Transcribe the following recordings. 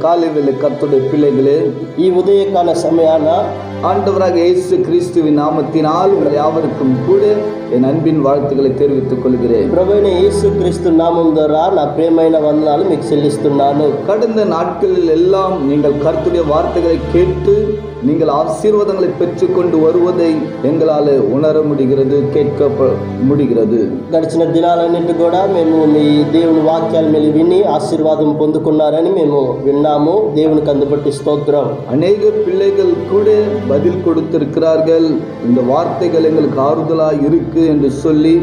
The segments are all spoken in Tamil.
காலையில் கர்த்தருடைய பிள்ளைகளே, ಈ ಉದಯಕಾಲ ಸಮಯಾನ ஆண்டவராக இயேசு கிறிஸ்துவின் நாமத்தினால் உங்கள் யாவருக்கும் கூட என் அன்பின் வாழ்த்துக்களை தெரிவித்துக் கொள்கிறேன். ప్రభువైన యేసు క్రీస్తు నామం ద్వారా నా ప్రియమైన వందనాలు మీకు చెల్లిస్తున్నాను. கடந்த நாட்களில் எல்லாம் நீங்கள் கர்த்தருடைய வார்த்தைகளை கேட்டு நீங்கள் ஆசீர்வாதங்களை பெற்றுக்கொண்டு வருவதை எங்களால் உணர முடிகிறது, கேட்க முடிகிறது. గడిచిన దినాలన్నిటి కూడా మేము మీ దేవుని వాక్యాలు మేము విని ఆశీర్వాదం పొందుకున్నారని మేము విన్నాము. దేవునికి అందుబట్టి స్తోత్రం. அநேக பிள்ளைகள் கூட பதில் கொடுத்திருக்கிறார்கள். இந்த வார்த்தைகள் எங்களுக்கு ஆறுதலாய் இருக்கு என்று சொல்லி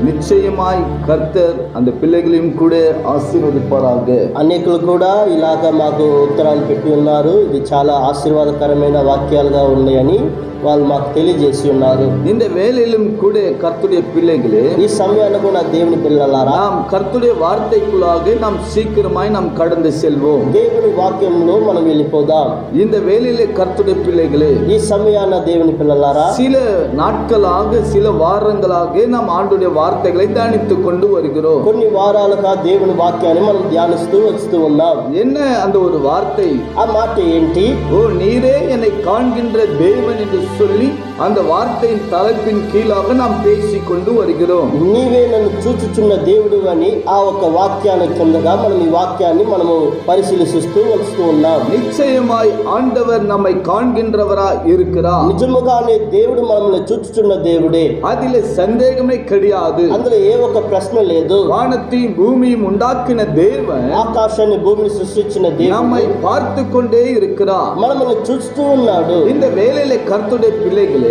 நிச்சயமாய் கர்த்தர் அந்த பிள்ளைகளையும் கூட ஆசீர்வதிப்பாராக. అనేకులు కూడా ఇలాగ మాకు ఉత్తరాలు పెట్టి ఉన్నారు. ఇది చాలా ఆశీర్వాదకరమైన వాక్యాలుగా ఉన్నాయని వాళ్ళు మాకు తెలియజేసి ఉన్నారు. இந்த வேளையிலும் கூட கர்த்தருடைய பிள்ளைகளே, ఈ సమయాన్ని కూడా దేవుని పిల్లలారా, நாம் கர்த்தருடைய வார்த்தைக்குள்ளாக நாம் சீக்கிரமாய் நாம் கடந்து செல்வோம். దేవుని వాక్యంలో మనం వెళ్ళిపోదాం. இந்த வேளையிலே கர்த்தருடைய பிள்ளைகளே, ఈ సమయాన దేవుని పిల్లలారా, சில நாட்களாக சில வாரங்களாக நாம் ஆண்டுடைய வார்த்தைகளை தியானித்துக் கொண்டு வருகிறோம். కొన్ని వారాలుగా దేవుని వాక్యాన్ని మనం ధ్యానిస్తూ వస్తూ ఉన్నాం. என்ன அந்த ஒரு வார்த்தை? ఆ మాట ఏంటి? ஓ நீரே என்னை காண்கின்ற தேவன் என்று சொல்லி அந்த வார்த்தையின் தலைப்பின் கீழாக நாம் பேசிக் கொண்டு வருகிறோம். నీవే నన్ను చూచుచున్న దేవుడు అని ఆ ఒక వాక్యాన్ని కిందగా మనం ఈ వాక్యాన్ని మనము పరిశీలిస్తూ వస్తూ ఉన్నాం. நிச்சயமாய் ஆண்டவர் நம்மை காண்கின்றவரா இருக்கிறார். నిజముగానే దేవుడు మనల్ని చూచుచున్న దేవుడే, அதிலே சந்தேகமே கிடையாது. అందులో ఏ ఒక ప్రశ్న లేదు. வானத்தையும் பூமியும் உண்டாக்கின தேவன் ఆకాశాన్ని భూమిని సృష్టించిన நம்மை దేవుడు பார்த்து கொண்டே இருக்கிறார். మనల్ని చూస్తూ ఉన్నాడు. இந்த வேளையிலே கர்த்தருடைய பிள்ளைகளே,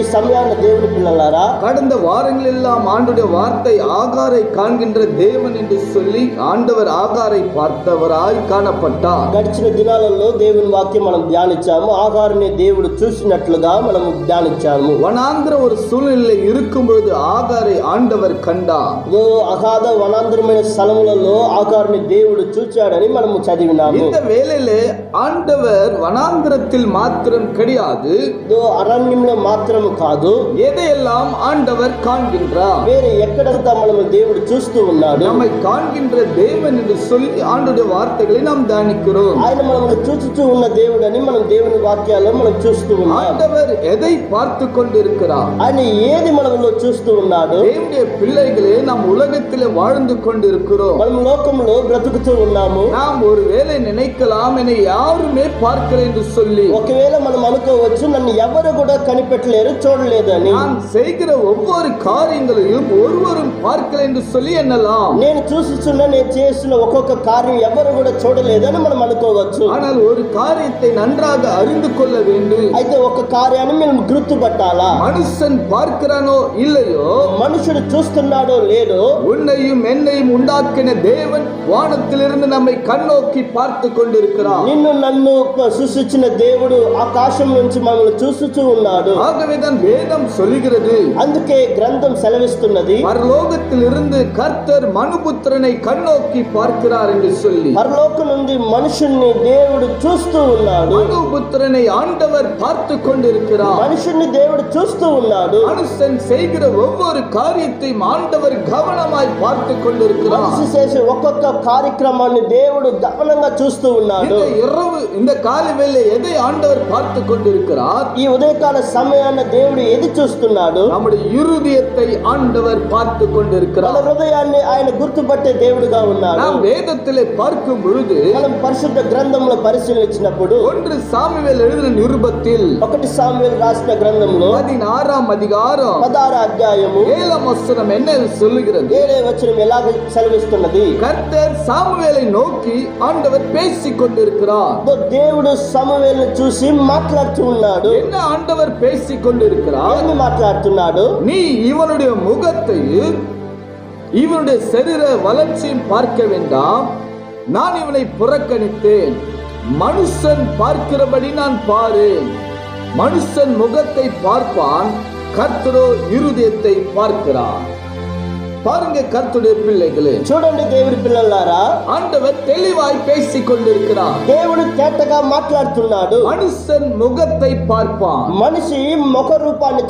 ఈ సమయాన దేవుని పిల్లలారా, கடந்த வாரங்கள் எல்லாம் ஆண்டுடைய வார்த்தை ஆகாரை காண்கின்ற தேவன் என்று சொல்லி ஆண்டவர் ஆகாரை பார்த்தவராய் காணப்பட்டார். గడిచిన దినాలలో దేవుని వాక్యం మనం ధ్యానించాము. ఆగారుని దేవుడు చూసినట్లుగా మనం ధ్యానించాము. வனாந்திர ஒரு சூழ்நிலை இருக்கும் பொழுது ஆகாரை ஆண்டவர் கண்டார். అగాధ వనాంతరమైన స్థలములలో ఆగారుని దేవుడు చూచాడని మనము చదివినాము. இந்த வேளையிலே ஆண்டவர் வனாந்திரத்தில் மாத்திரம் கிடையாது, అరణ్యంలో మాత్రము కాదు, எதையெல்லாம் ஆண்டவர் காண்கின்றார். వేరే ఎక్కడంతా మనము దేవుడు చూస్తూ ఉన్నాడు. நம்மை காண்கின்ற தேவன் என்று சொல்லி ஆண்டுடைய வார்த்தைகளை நாம் தியானிக்கிறோம். ఆయన మనల్ని చూచుతూ ఉన్న దేవుడు అని మనం దేవుని వాక్యాల్లో మనం చూస్తూ ఉన్నాం. ஆண்டவர் எதை பார்த்து கொண்டிருக்கிறார்? ఆయన ఏది మనలో చూస్తూ ఉన్నాడు? தேவனுடைய பிள்ளைகளே, நாம் உலகத்திலே வாழ்ந்து கொண்டிருக்கிறோம். మనం లోకంలో బ్రతుకుతూ ఉన్నాము. நாம் ஒருவேளை நினைக்கலாம், என்னை யாருமே பார்க்கல என்று சொல்லி. ఒకవేళ మనం అనుకోవచ్చు, నన్ను ఎవరు కూడా కనిపెట్టలేరు, చూడలేదు అని. நான் செய்கிற ஒவ்வொரு காரியங்களையும் ஒருவரும் பார்க்கல என்று சொல்லி எண்ணலாம். నేను చూస్తున్న నేను చేస్తున్న ఒక్కొక్క కార్యం ఎవరు కూడా చూడలేదని మనం అనుకోవచ్చు. ஆனால் ஒரு காரியத்தை நன்றாக அறிந்து கொள்ள வேண்டும். అయితే ఒక కార్యాన్ని మనం గుర్తుపట్టాలా? மனுஷன் பார்க்கிறானோ இல்லையோ, మనుషుడు చూస్తున్నాడో లేదో, உன்னையும் என்னையும் உண்டாக்கின தேவன் வானத்திலிருந்து நம்மை கண்ணோக்கி பார்த்து கொண்டிருக்கிறார். నిన్ను నన్ను సృష్టించిన దేవుడు ఆకాశం నుంచి మనల్ని చూస్తూ ఉన్నాడు. ஆகவேதான் வேதம் சொல்லுகிறது, అందుకే గ్రంథం సెలవిస్తున్నది, பரலோகத்திலிருந்து கர்த்தர் மனுபுத்திரனை கண்ணோக்கி பார்க்கிறார் என்று சொல்லி. పరలోకం నుండి మనుషుణ్ణి దేవుడు చూస్తూ ఉన్నాడు. மனுபுத்திரனை ஆண்டவர் பார்த்து கொண்டிருக்கிறார். మనుషుణ్ణి దేవుడు చూస్తూ ఉన్నాడు. மனுஷன் செய்கிற ஒவ்வொரு காரியத்தையும் ஆண்டவர் கவனமாய் பார்த்து கொண்டிருக்கிறார். మనిషి చేసే ఒక్కొక్క కార్యక్రమాన్ని దేవుడు గమనంగా చూస్తూ ఉన్నాడు. இந்த காலவேளை எதை ஆண்டவர் பார்த்து கொண்டிருக்கிறார்? ఈ ఉదయకాల సమయాన దేవుడు ఏది చూస్తున్నాడు? நம்முடைய இருதயத்தை ஆண்டவர் பார்த்து கொண்டிருக்கிறார். మన హృదయాన్ని ఆయన గుర్తుపట్టే దేవుడుగా ఉన్నాడు. நாம் வேதத்திலே பார்க்கும் பொழுது, మనం పరిశుద్ధ గ్రంథంలో పరిశీలించినప్పుడు, 1 சாமுவேல் எழுதின நிருபத்தில் 1 సాముయేలు రాసిన గ్రంథంలో 16 அதிகாரம் 16 అధ్యాయము 7 వచనం என்ன சொல்லுகிறது? 7వ వచనం ఎలాగ సెలవిస్తున్నది? கர்த்தர் சாமுவேலை நோக்கி ஆண்டவர் பேசிக் கொண்டிருக்கிறார். దేవుడు సమూయేలును చూసి మాట్లాడుతూ ఉన్నాడు. என்ன ஆண்டவர் பேசிக் கொண்டிருக்கிறார்? ఏమి మాట్లాడుతున్నాడు? நீ இவனுடைய முகத்தையும் இவனுடைய சரீர வளர்ச்சியும் பார்க்க வேண்டாம், நான் இவனை புறக்கணித்தேன். மனுஷன் பார்க்கிறபடி நான் பாரேன். மனுஷன் முகத்தை பார்ப்பான், கர்த்தரோ இருதயத்தை பார்க்கிறார். பாருங்க கர்த்தருடைய பிள்ளைகளே, చూడండి దేవుడి పిల్లలారా, ஆண்டவர் தெளிவாய் பேசிக் கொண்டிருக்கிறார். దేవుడు తేటగా మాట్లాడుతున్నాడు. மனுஷன் முகத்தை பார்ப்பான், మనిషి ముఖ రూపాన్ని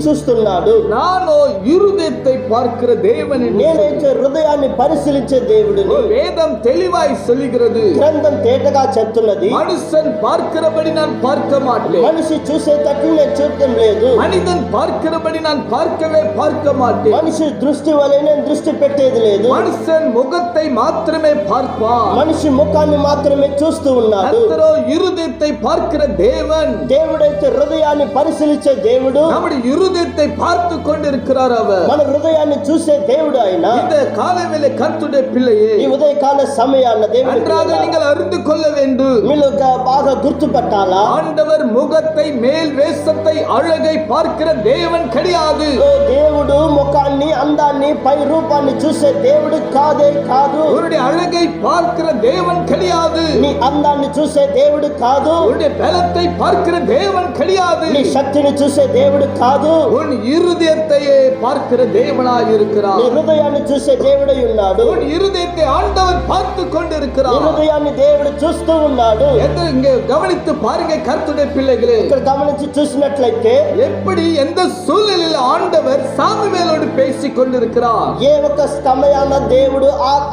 చూస్తున్నాడు. நானோ இருதயத்தை பார்க்கிற தேவன் என்று నేనైతే హృదయాన్ని పరిశీలించే దేవుడిని. வேதம் தெளிவாய் சொல்லுகிறது. గ్రంథం తేటగా చెప్తున్నది, மனுஷன் பார்க்கிறபடி நான் பார்க்க மாட்டேன், మనిషి చూసేటట్లు నేను చూడటం లేదు, மனிதன் பார்க்கிறபடி நான் பார்க்க மாட்டேன், మనిషి దృష్టి వలె నేను దృష్టి పెట్టేది లేదు. மனுஷன் முகத்தை மாத்திரமே பார்ப்பான், మనిషి ముఖాన్ని మాత్రమే చూస్తూ ఉన్నాడు. கர்த்தரோ இருதயத்தை பார்க்கிற தேவன். దేవుడైతే హృదయాన్ని పరిశీలించే దేవుడు, நம்முடைய இருதயத்தை பார்த்து கொண்டிருக்கிறார் அவர். మన హృదయాన్ని చూసే దేవుడు ఆయన. இந்த காலவேளை கர்த்தருடைய பிள்ளையே, ఈ ఉదయకాల సమయాన దేవుడు நன்றாக நீங்கள் அறிந்து கொள்ள வேண்டும். మీరు బాగా గుర్తుపట్టాలా, ஆண்டவர் முகத்தை, மேல் வேஷத்தை, அழகை பார்க்கிற தேவன் கிடையாது. ఓ దేవుడు ముఖాన్ని, అందాన్ని, పై రూపాన్ని చూసే దేవుడు కాదే కాదు. உன்னுடைய அழகை பார்க்கிற தேவன் கிடையாது. నీ అందాన్ని చూసే దేవుడు కాదు. உன்னுடைய பலத்தை பார்க்கிற தேவன் கிடையாது. నీ శక్తిని చూసే దేవుడు కాదు. உன் இருதயத்தையே பார்க்கிற தேவனாய் నీ இருக்கிறார். హృదయాన్ని చూసే దేవుడై ఉన్నాడు. உன் இருதயத்தை ஆண்டவர் பார்த்து నీ கொண்டிருக்கிறார். హృదయాన్ని దేవుడు చూస్తూ ఉన్నాడు. இங்கே கவனித்து பாருங்க கர்த்தருடைய பிள்ளைகளே, ఇక్కడ గమనించి చూసినట్లయితే எப்படி எந்த சூழ்நிலையில் ஆண்டவர் சாமுவேலோடு பேசிக் கொண்டிருக்கிறார். ఏ ఒక్క సమయాన దేవుడు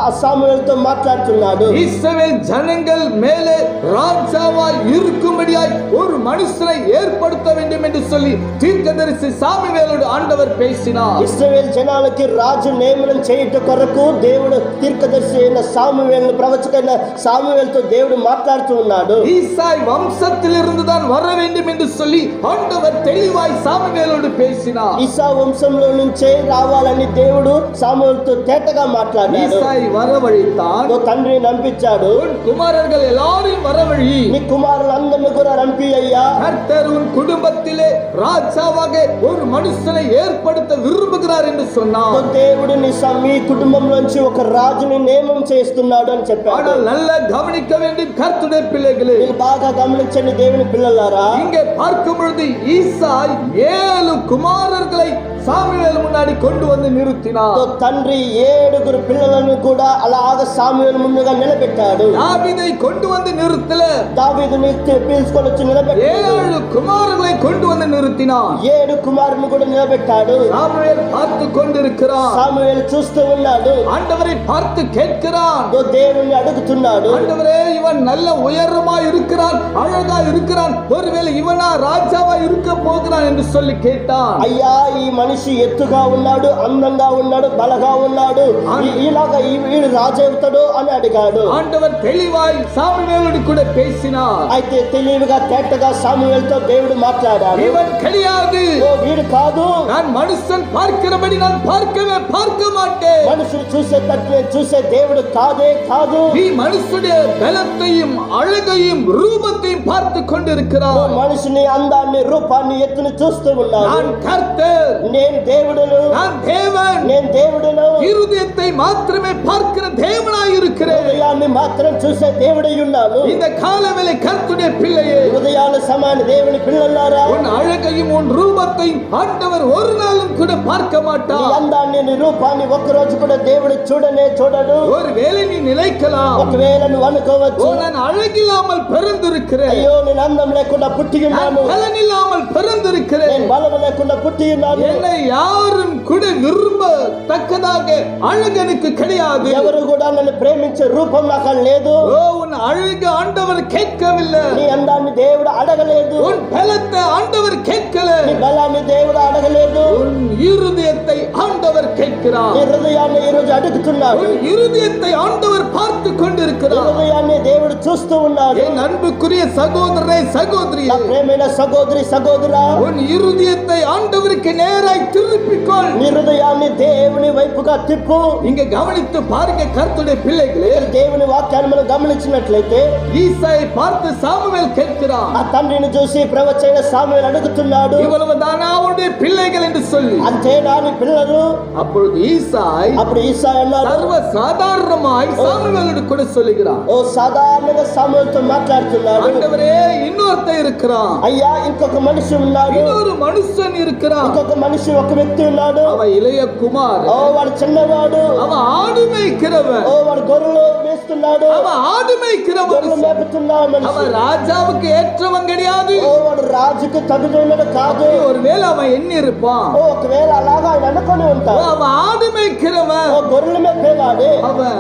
ఆ సామువేలుతో మాట్లాడుతున్నాడు. இஸ்ரவேல் ஜனங்கள் மேலே ராஜாவாய் இருக்கும்படியாய் ஒரு மனுஷனை ஏற்படுத்த வேண்டும் என்று சொல்லி தீர்க்கதரிசி சாமுவேலோடு ஆண்டவர் பேசினார். ఇశ్రాయేలు జనాలకి రాజు నియమనం చేయుట కొరకు దేవుడు తీర్కదర్శి అయిన సామువేలును, ప్రవచకైన సామువేలుతో దేవుడు మాట్లాడుతూ ఉన్నాడు. ஈசாய் வம்சத்திலிருந்து தான் வர வேண்டும் என்று சொல்லி ஆண்டவர் தெளிவாய் சாமுவேலோடு பேசினார். ఈసా వంశంలో నుంచే రావాలని దేవుడు సామువేలుతో తేటగా మాట్లాడాడు. ஈசாய் வரவழைத்தான், ఓ తండ్రిని నంపించాడు, உன் குமாரர்கள் எல்லாரையும் வரவழி, నీ కుమారులందరినీ కూడా రంపి అయ్యా, கர்த்தர் உன் குடும்பத்திலே ராஜாவாக ஒரு மனுஷனை ஏற்படுத்த விரும்புகிறார் என்று ఓ சொன்னார். దేవుడు మీ కుటుంబంలోంచి ఒక రాజుని నియమం చేస్తున్నాడు అని చెప్పాడు. ஆனால் நல்ல கவனிக்க வேண்டும் கர்த்தருடைய பிள்ளைகளே, మీరు బాగా గమనించండి దేవుని పిల్లలారా, இங்கே பார்க்கும் பொழுது ஈசாய் 7 குமாரர்களை சாமுவேல் முன்னாடி கொண்டு வந்து நிறுத்தினார். ఓ తండ్రి 7 పిల్లలను కూడా అలాగ సామువేలు ముందుగా నిలబెట్టాడు. தாவீதை கொண்டு வந்து நிறுத்தல, దావీదుని పిలుచుకొని వచ్చి నిలబెట్టాడు. 7 குமாரர்களை கொண்டு வந்து நிறுத்தினார். 7 కుమారుని కూడా నిలబెట్టాడు. சாமுவேல் பார்த்து கொண்டிருக்கிறார். సామువేలు చూస్తూ ఉన్నాడు. ஆண்டவரை பார்த்து கேட்கிறான், ఓ దేవుణ్ణి అడుగుతున్నాడు, ஆண்டவரே இவன் நல்ல உயரமா இருக்கிறான், அழகா இருக்கிறான், ஒருவேளை இவனா ராஜாவா இருக்க போகிறான் என்று சொல்லி கேட்டான். అయ్యా ఈ మనిషి ఎత్తుగా ఉన్నాడు, అందంగా ఉన్నాడు, బలగా ఉన్నాడు, ఇలాగా వీడు రాజు అవుతాడు అని అడిగాడు. ஆண்டவர் தெளிவாய் சாமுவேலோடு கூட பேசினார். అయితే తెలివిగా తేటగా సామువేలుతో దేవుడు మాట్లాడాడు. இவன் கிடையாது, ఓ వీడు కాదు, நான் மனுஷன் பார்க்கிறபடி நான் பார்க்க மாட்டேன். మనుషులు చూసేటట్లే చూసే దేవుడు కాదే కాదు. நீ மனுஷனுடைய பலத்தையும் அழகையும் ரூபத்தையும் பார்த்து ఓ கொண்டிருக்கிறார். మనిషిని అందాన్ని, రూపాన్ని, ఎత్తుని చూస్తూ ఉన్నాడు. நான் கர்த்தர், నేను దేవుడును, நான் தேவன், నేను దేవుడును, இருதயத்தை மாத்திரமே பார்க்கிற தேவனாய் இருக்கிறேன். హృదయాన్ని మాత్రం చూసే దేవుడై ఉన్నాను. இந்த காலவேளை கர்த்தருடைய பிள்ளையே, ఉదయాల సమాన దేవుని పిల్లలారా, உன் அழகையும் உன் ரூபத்தையும் ஆண்டவர் ஒரு நாளும் கூட பார்க்க నీ மாட்டார். అందాన్ని, నీ రూపాన్ని ఒక్కరోజు కూడా దేవుడు చూడడు. ஒருவேளை நீ நினைக்கலாம், ఒకవేళ నువ్వు అనుకోవచ్చు, ஓ நான் அழகில்லாமல் பிறந்திருக்கிறேன், అయ్యో నేను అందం లేకుండా పుట్టి நான் ఉన్నాను, பலன் இல்லாமல் பிறந்திருக்கிறேன், నేను బలము లేకుండా పుట్టి ఉన్నాను, என்னை யாரும் கூட விரும்பத்தக்கதாக அழகனுக்கு கிடையாது. ఎవరు కూడా నన్ను ప్రేమించే రూపం నాకు లేదు. ஓ உன் அழகு ஆண்டவர் கேட்கவில்லை, నీ అందాన్ని దేవుడు అడగలేదు, உன் பலத்தை ஆண்டவர் கேட்கல, నీ బలాన్ని దేవుడు అడగలేదు. உன் இருதயத்தை ஆண்டவர் கேட்கிறார். నీ హృదయాన్ని ఈ రోజు అడుగుతున్నాడు. உன் இருதயத்தை ஆண்டவர் பார்த்து నీ கொண்டிருக்கிறார். హృదయాన్ని దేవుడు చూస్తూ ఉన్నాడు. என் அன்புக்குரிய சகோதரனே சகோதரி, నా ప్రేమైన సహోదరి సహోదరా, உன் இருதயத்தை ஆண்டவருக்கு நேராய் திருப்பிக்கொள். నీ హృదయాన్ని దేవుని వైపుగా తిప్పు. இங்க கவனித்து பாருங்க கர்த்தருடைய பிள்ளைகளே, దేవుని వాక్యాన్ని మనం గమనించినట్లయితే ஈசாயை பார்த்து சாமுவேல் கேட்கிறான், ఆ తండ్రిని చూసి ప్రవచైన సామువేలు అడుగుతున్నాడు, இவ்வளவு தானா அவருடைய பிள்ளைகள் என்று சொல்லி. అంతేనా నీ పిల్లలు ఎవరు? அப்பொழுது ஈசாய் అప్పుడు ఈసాయి అన్నాడు, சர்வ சாதாரணமாய் சாமுவேலோடு கூட சொல்லுகிறான், ఓ సాధారణంగా సమూయేలుతో మాట్లాడుతున్నాడు, ஆண்டவரே இன்னொருத்தன் இருக்கிறான், అయ్యా ఇంకొక మనిషి ఉన్నాడు, இன்னொரு மனுஷன் இருக்கிறான், ఇంకొక మనిషి ఒక వ్యక్తి ఉన్నాడు, அவன் இளைய குமார், ఓ వాడు చిన్నవాడు, அவன் ஆடு மேய்க்கிறவன், ఓ వాడు గొర్రెలు మేస్తున్నాడు, அவன் ஆடு மேய்க்கிறவன், గొర్రెలు మేపుతున్నా మనిషి, அவன் ராஜாவுக்கு ஏற்றவன் கிடையாது. ఓ వాడు రాజుకు తగుదైనడు కాదు. ஒருவேளை அவன் எண்ணி இருப்பான், ఓ ఒకవేళ అలాగా ఆయన అనుకొని ఉంటాడు, அவன் ஆடு மேய்க்கிறவன், ఓ గొర్రెలు మేపేవాడే, அவன்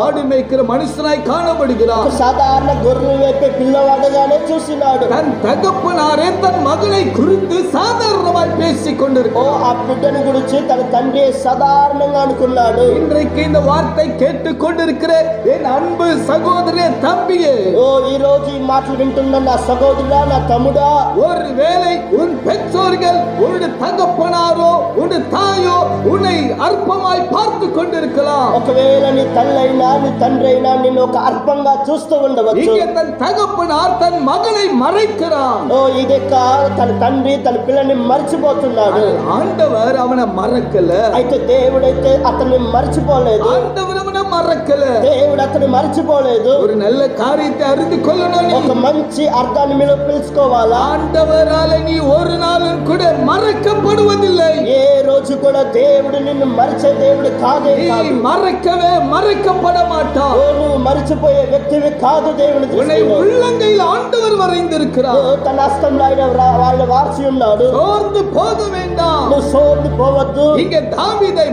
ஆடு மேய்க்கிற மனுஷனாய் காணப்படுகிறான். ఒక సాధారణ గొర్రెలు మేపే పిల్లవాడుగానే చూసినాడు. தன் தகப்பனாரே தன் மகனை குறித்து சாதாரணமாய் பேசிக் ఓ கொண்டிருக்கிறான். ఆ బిడ్డను గురించి తన తండ్రి సాధారణంగా అనుకున్నాడు. இன்றைக்கு இந்த வார்த்தை கேட்டுக் கொண்டிருக்கிற என் அன்பு சகோதரே, தம்பியே, ఓ ఈ రోజు ఈ మాటలు వింటున్న నా సహోదరుడా, నా తమ్ముడా, ஒருவேளை உன் பெற்றோர்கள் உன்னுடைய தகப்பனாரோ உன்னுடைய தாயோ உன்னை அற்பமாய் பார்த்து கொண்டிருக்கலாம். ఒకవేళ నీ తల్లైనా నీ తండ్రి అయినా నిన్ను ఒక అర్పంగా చూస్తూ ఉండవచ్చు. இங்கே தன் தகப்பனார் தன் மகளை மறைக்கிறான். ఓ ఇదెక్క తన తండ్రి తన పిల్లని మర్చిపోతున్నాడు. ஆண்டவர் அவனை மறக்கல, అయితే దేవుడైతే అతన్ని మర్చిపోలేదు. ஆண்டவர் அவனை மறக்கல. దేవుడు అతన్ని మర్చిపోలేదు. ஒரு நல்ல காரியத்தை அறிந்து கொள்ளணும். ఒక మంచి అర్థాన్ని మీరు పిలుచుకోవాలా? ஆண்டவரால நீ ஒரு நாளும் கூட மறக்கப்படுவதில்லை. ఏ రోజు కూడా దేవుడు నిన్ను మరిచే దేవుడు కాదే நீ కాదు. மறக்கவே மறக்கப்பட மாட்டான். ఓ నువ్వు మరిచిపోయే వ్యక్తివి కాదు దేవుని உன்னை దృష్టిలో. உள்ளங்கையில் ஆண்டவர் ఓ வரைந்திருக்கிறார். తన హస్తంలో ఆయన వాళ్ళ వార్చి ఉన్నాడు. சோர்ந்து போக வேண்டாம். నువ్వు సోర్ந்து పోవద్దు. இங்கே தாவீதை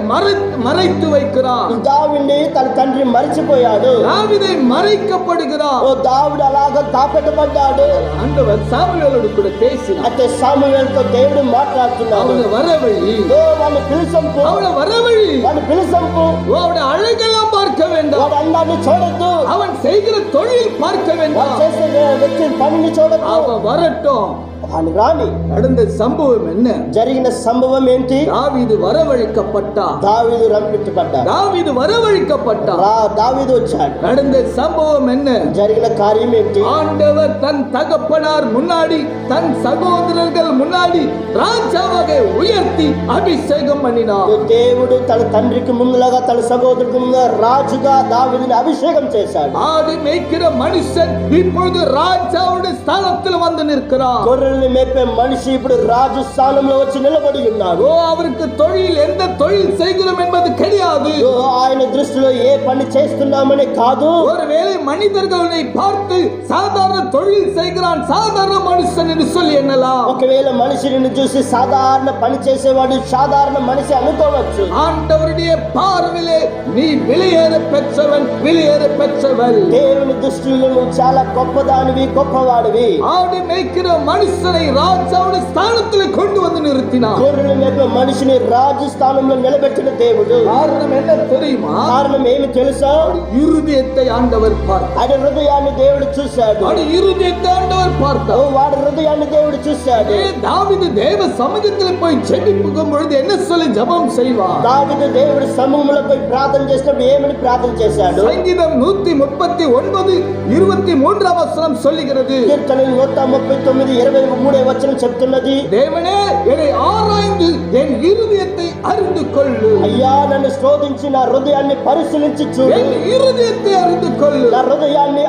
மறைத்து வைக்கிறார். దావీదుని తన తండ్రి మరిచిపోయాడు. தாவீதை மறைக்கப்படுகிறார். ఓ దావీదు అలాగా దాపెట్టబడ్డాడు. ஆண்டவர் சாமுவேலோடு கூட பேசினார். అయితే సామువేలుతో దేవుడు మాట్లాడుతున్నాడు. அவனை வரவழி, ఓ వాడిని పిలుసంపు, அவனை வரவழி, వాడిని పిలుసంపు. அவனை அழகெல்லாம் பார்க்க வேண்டாம், వాడు అందాన్ని చూడొద్దు, அவன் செய்கிற தொழில் பார்க்க వాడు வேண்டாம், చేసే వ్యక్తి పనిని చూడొద్దు. அவன் வரட்டும். వాని రాని. நடந்த சம்பவம் என்ன? జరిగిన సంభవం ఏంటి? தாவீது வரவழைக்கப்பட்டான். దావీదు రంపించబడ్డాడు. தாவீது வரவழைக்கப்பட்டான். దావీదు వచ్చాడు. நடந்த சம்பவம் என்ன? జరిగిన కార్యం ఏంటి? ஆண்டவர் தன் தகப்பனார் முன்னாடி தன் சகோதரர்கள் முன்னாடி ராஜாவாக உயர்த்தி அபிஷேகம் பண்ணினார். దేవుడు తన తండ్రికి ముందులాగా తన సహోదరుడికి ముందు రాజుగా దావీదుని అభిషేకం చేశాడు. ஆடு மேய்க்கிற மனுஷன் இப்பொழுது ராஜாவுடைய ஸ்தானத்தில் வந்து நிற்கிறார். గొర్రెల్ని మేపే మనిషి ఇప్పుడు రాజు స్థానంలో వచ్చి నిలబడి ఉన్నాడు. ஓ, அவருக்கு தொழில் எந்த தொழில் செய்கிறோம் என்பது கிடையாது. ఓ, ఆయన దృష్టిలో ఏ పని చేస్తున్నామని కాదు. ஒருவேளை மனிதர்களை பார்த்து சாதாரண தொழில் செய்கிறான், சாதாரண மனுஷன் என்று சொல்லி எண்ணலாம். ఒకవేళ మనిషిని చూసి సాధారణ పని చేసేవాడు సాధారణ మనిషి అనుకోవచ్చు. ஆண்டவருடைய பார்வையிலே நீ விலையேற பெற்றவன், விலையேற பெற்றவள். దేవుని దృష్టిలో నువ్వు చాలా గొప్పదానివి, గొప్పవాడివి. ஆடு மேய்க்கிற மனுஷனை ராஜாவுடைய ஸ்தானத்தில் கொண்டு வந்து நிறுத்தினார். గొర్రెలు మేపే మనిషిని రాజు స్థానంలో నిలబెట్టిన దేవుడు. காரணம் என்ன தெரியுமா? కారణం ఏమి తెలుసా? இருதயத்தை ஆண்டவர் பார்த்தார். ఆయన హృదయాన్ని దేవుడు చూశాడు. இருதயத்தை ஆண்டவர் ఓ, பார்த்தார். వాడి హృదయాన్ని దేవుడు చూశాడు. தாவீது தேவ சமூகத்தில் போய் ஜெபிக்கும் பொழுது என்ன சொல்லி ஜெபம் செய்வார்? దావీదు దేవుడి సమూహంలో పోయి ప్రార్థన చేసినప్పుడు ఏమని ప్రార్థన చేశాడు? சங்கீதம் 139:23 வசனம் சொல்லுகிறது, కీర్తనలు 139:23 వచనం చెప్తున్నది, தேவனே என்னை ஆராய்ந்து என் இருதயத்தை அறிந்து கொள்ளு. అయ్యా నన్ను శోధించి నా హృదయాన్ని పరిశీలించి చూడు. என் இருதயத்தை அறிந்து கொள்ளு. నా హృదయాన్ని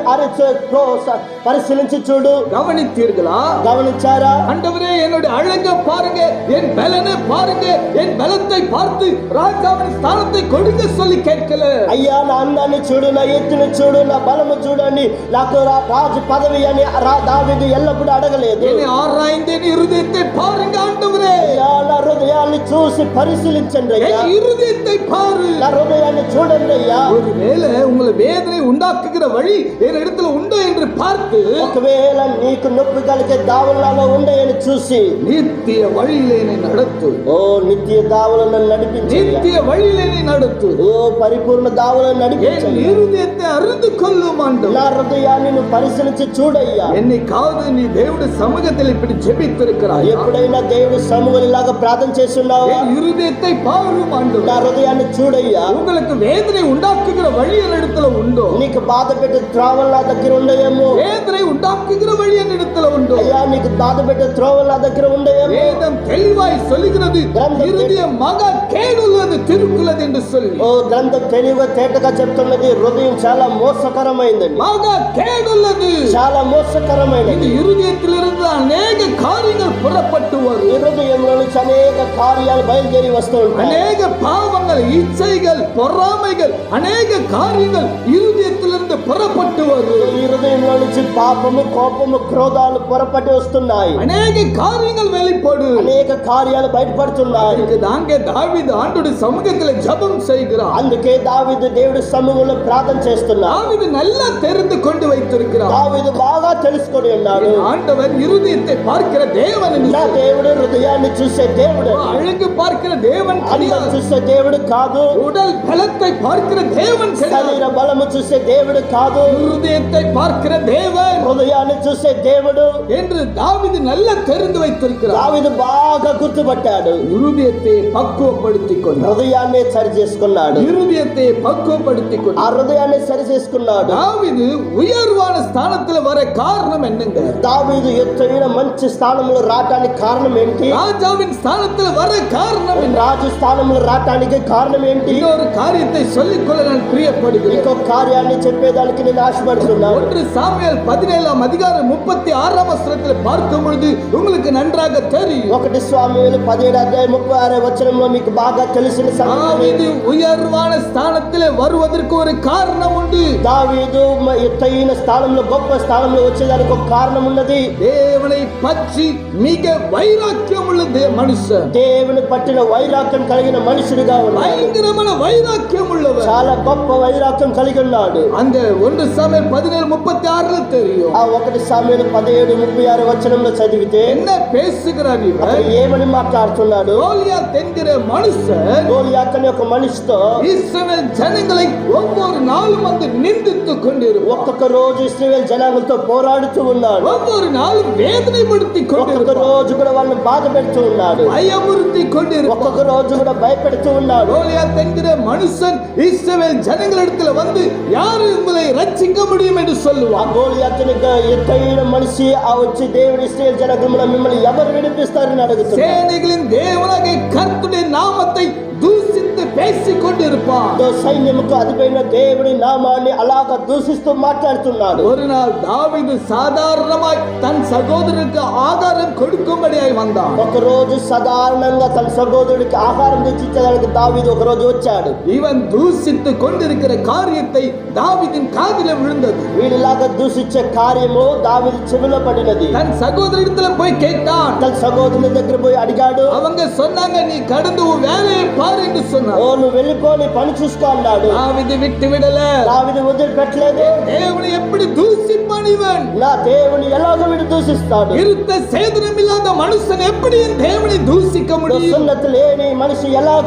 పరిశీలించి చూడు. கவனித்தீர்களா? గమనించారా? ஆண்டவரே என்னுடைய அழக பாருங்க, என் பலனை பாருங்க, என் பலத்தை பார்த்து ராஜாவின் ஸ்தானத்தை கொடுங்க சொல்லி கேட்கல. అయ్యా నా అందాన్ని చూడు, నా ఎత్తుని చూడు, నా బలము చూడండి, నాకు రాజు పదవి అని దావీదు ఎల్లప్పుడూ అడగలేదు. என்னை ஆராய்ந்து என் இருதயத்தை பாருங்க ஆண்டவரே. అయ్యా నా హృదయాన్ని చూసి పరిశీలించండి అయ్యా. என் இருதயத்தை பாரு. నా హృదయాన్ని చూడండి అయ్యా. ஒருவேளை உங்களை வேதனை உண்டாக்குகிற வழி என் இடத்துல உண்டோ என்று பார்த்து ఒకవేళ నీకు నొప్పి కలిగే దావులలో ఉండేయని చూసి நித்திய வழியிலே என்னை நடத்து. ఓ నిత్య దావులను నడిపించు. நித்திய வழியிலே என்னை நடத்து. ఓ పరిపూర్ణ దావులను என் నడిపించు. இருதயத்தை அறிந்து கொள்ளும் ஆண்டவரே. నా హృదయాన్ని నువ్వు పరిశీలించి చూడయ్యా. என்னைக்காவது நீ தேவனுடைய சமூகத்தில் இப்படி ஜெபித்திருக்கிறாய்? ఎప్పుడైనా దేవుడి సమూహంలాగా ప్రార్థన చేస్తున్నావా? என் இருதயத்தை பாரும் ஆண்டவரே. నా హృదయాన్ని చూడయ్యా. உங்களுக்கு வேதனை உண்டாக்குகிற வழி என் இடத்துல உண்டோ? నీకు బాధ పెట్టే త్రావల్ నా దగ్గర ఉండయేమో. வேதனை உண்டாக்குகிற வழி என் இடத்துல உண்டோ? అయ్యా నీకు దాచిపెట్టే త్రోవలు నా దగ్గర ఉండేమో. வேதம் தெளிவாய் சொல்லுகிறது, இருதயம் மகா கேடுள்ளது திருக்குள்ளது என்று சொல்லி. ఓ గ్రంథం తెలివిగా తేటగా చెప్తున్నది, హృదయం చాలా మోసకరమైందండి, மகா கேடுள்ளது. చాలా మోసకరమైనది. இந்த இருதயத்திலிருந்து அநேக காரியங்கள் புறப்பட்டு ఈ வரும். హృదయంలో నుంచి అనేక కార్యాలు బయలుదేరి వస్తూ ఉంటాయి. அநேக பாவங்கள், இச்சைகள், பொறாமைகள், அநேக காரியங்கள் இருதயத்திலிருந்து புறப்பட்டு வரும். ఈ హృదయంలో నుంచి పాపము, కోపము, క్రోధాలు పొరపట్టి వస్తున్నాయి. அநேக காரியங்கள் வெளிப்படும். అనేక కార్యాలు బయటపడుతున్నాయి. அதுக்கு தாங்க தாவீது ஆண்டோட சமூகத்துல ஜெபம் செய்கிறார். అందుకే దావీదు దేవుడి సముఖంలో ప్రార్థన చేస్తున్నాడు. தாவீது நல்லா தெரிந்து கொண்டு வைத்திருக்கிறார். దావీదు బాగా తెలుసుకొని ఉన్నాడు, ஆண்டவர் இருதயத்தை பார்க்கிற தேவன் என்று నా దేవుడు హృదయాన్ని చూసే దేవుడు, அழகு பார்க்கிற தேவன் అందం கிடையாது. చూసే దేవుడు కాదు, உடல் பலத்தை பார்க்கிற தேவன் கிடையாது. శరీర బలము చూసే దేవుడు కాదు, இருதயத்தை பார்க்கிற தேவன் హృదయాన్ని చూసే దేవుడు என்று தாவீது நல்லா தெரிந்து வைத்திருக்கிறார். దావీదు బాగా గుర్తుపట్టాడు. இருதயத்தை பக்குவப்படுத்திக் கொண்டார். హృదయాన్ని సరి చేసుకున్నాడు. இருதயத்தை பக்குவப்படுத்திக் ఆ கொண்டார். హృదయాన్ని సరి చేసుకున్నాడు. தாவீது உயர்வான ஸ்தானத்துல வர காரணம் என்னங்க? దావీదు ఎత్తైన మంచి స్థానంలో రావటానికి కారణం ఏంటి? ராஜாவின் ஸ்தானத்துல வர காரணம் என்ன? రాజు స్థానంలో రావటానికి కారణం ఏంటి? இன்னொரு காரியத்தை சொல்லிக்கொள்ள நான் பிரியப்படுகிறேன். ఇంకొక కార్యాన్ని చెప్పేదానికి నేను ఆశపడుతున్నాను. 1 சாமுவேல் 17 அதிகாரம் 36 பார்க்கும் பொழுது உங்களுக்கு நன்றாக தெரியும். 1 సాముయేలు 17:36 మీకు బాగా తెలిసిన సంగతి. தாவீது உயர்வான ஸ்தானத்திலே வருவதற்கு ஒரு காரணம் உண்டு. దావీదు ఎత్తైన స్థానంలో, గొప్ప స్థానంలో వచ్చేదానికి ఒక కారణం ఉన్నది. தேவனை பற்றி மிக வைராக்கியம் உள்ள மனுஷன், దేవుని పట్టిన వైరాగ్యం కలిగిన మనుషుడిగా ఉన్నాడు. பயங்கரமான வைராக்கியம் உள்ளவர். చాలా గొప్ప వైరాగ్యం కలిగి ఉన్నాడు. அந்த 1 சாமுவேல் 17:36 தெரியும். ఆ 1 సాముయేలు 17:36 చదివితే என்ன பேசுகிறார் இவர்? అతను ఏమని మాట్లాడుతున్నాడు? கோலியாத் என்கிற மனுஷன் గోలియాత్ అనే ఒక మనిషితో இஸ்ரவேல் ஜனங்களை ஒவ்வொரு நாளும் வந்து நிந்தித்துக் கொண்டிருப்பார். ఒక్కొక్క రోజు ఇశ్రాయేలు జనాంగంతో పోరాడుతూ ఉన్నాడు. ஒவ்வொரு நாளும் வேதனைப்படுத்திக் ఒక్కొక్క கொண்டிருப்பார். రోజు కూడా వాళ్ళని బాధ పెడుతూ ఉన్నాడు. பயமுறுத்திக் கொண்டிருப்பார். ఒక్కొక్క రోజు కూడా భయపెడుతూ ఉన్నాడు. கோலியாத் என்கிற மனுஷன் இஸ்ரவேல் ஜனங்களிடத்தில் வந்து யார் உங்களை ரட்சிக்க முடியும் என்று ఆ சொல்லுவார். గోలియాతుని ఎత్తైన మనిషి ఆ వచ్చి దేవుడి ఇశ్రాయేలు జనాంగంలో మిమ్మల్ని ఎవరు విడిపిస్తారని అడుగుతున్నాడు. சேனைகளின் தேவனாகிய கர்த்தருடைய நாமத்தை தூசித்து பேசிக் கொண்டிருப்பார். సైన్యముకు అధిపైన దేవుడి నామాన్ని అలాగా దూషిస్తూ మాట్లాడుతున్నాడు. ஒரு நாள் தாவீது சாதாரணமாய் தன் சகோதரருக்கு ஆகாரம் கொடுக்கும்படியாய் வந்தான். ఒక రోజు సాధారణంగా తన సహోదరుడికి ఆహారం తెచ్చిచ్చడానికి దావీదు ఒక రోజు వచ్చాడు. இவன் தூசித்து கொண்டிருக்கிற காரியத்தை தாவீதின் காதிலே விழுந்தது. వీడిలాగా దూషించే కార్యము దావీదు చెవిలో పడినది. தன் சகோதரிடத்துல போய் கேட்டான். తన సహోదరుని దగ్గర పోయి అడిగాడు. அவங்க சொன்னாங்க, நீ கடந்து உன் வேலையை பாரு என்று சொன்னார். ఓ నువ్వు వెళ్ళిపోని పని చూసుకో అన్నాడు. தாவீது விட்டு விடல. దావీదు వదిలిపెట్టలేదు. தேவனை எப்படி தூசிப்பான் இவன்? నా దేవుని ఎలాగ వీడు దూషిస్తాడు? இருத்த சேதனம் இல்லாத மனுஷன் எப்படி என் தேவனை தூசிக்க முடியும்? సున్నతి లేని మనిషి ఎలాగ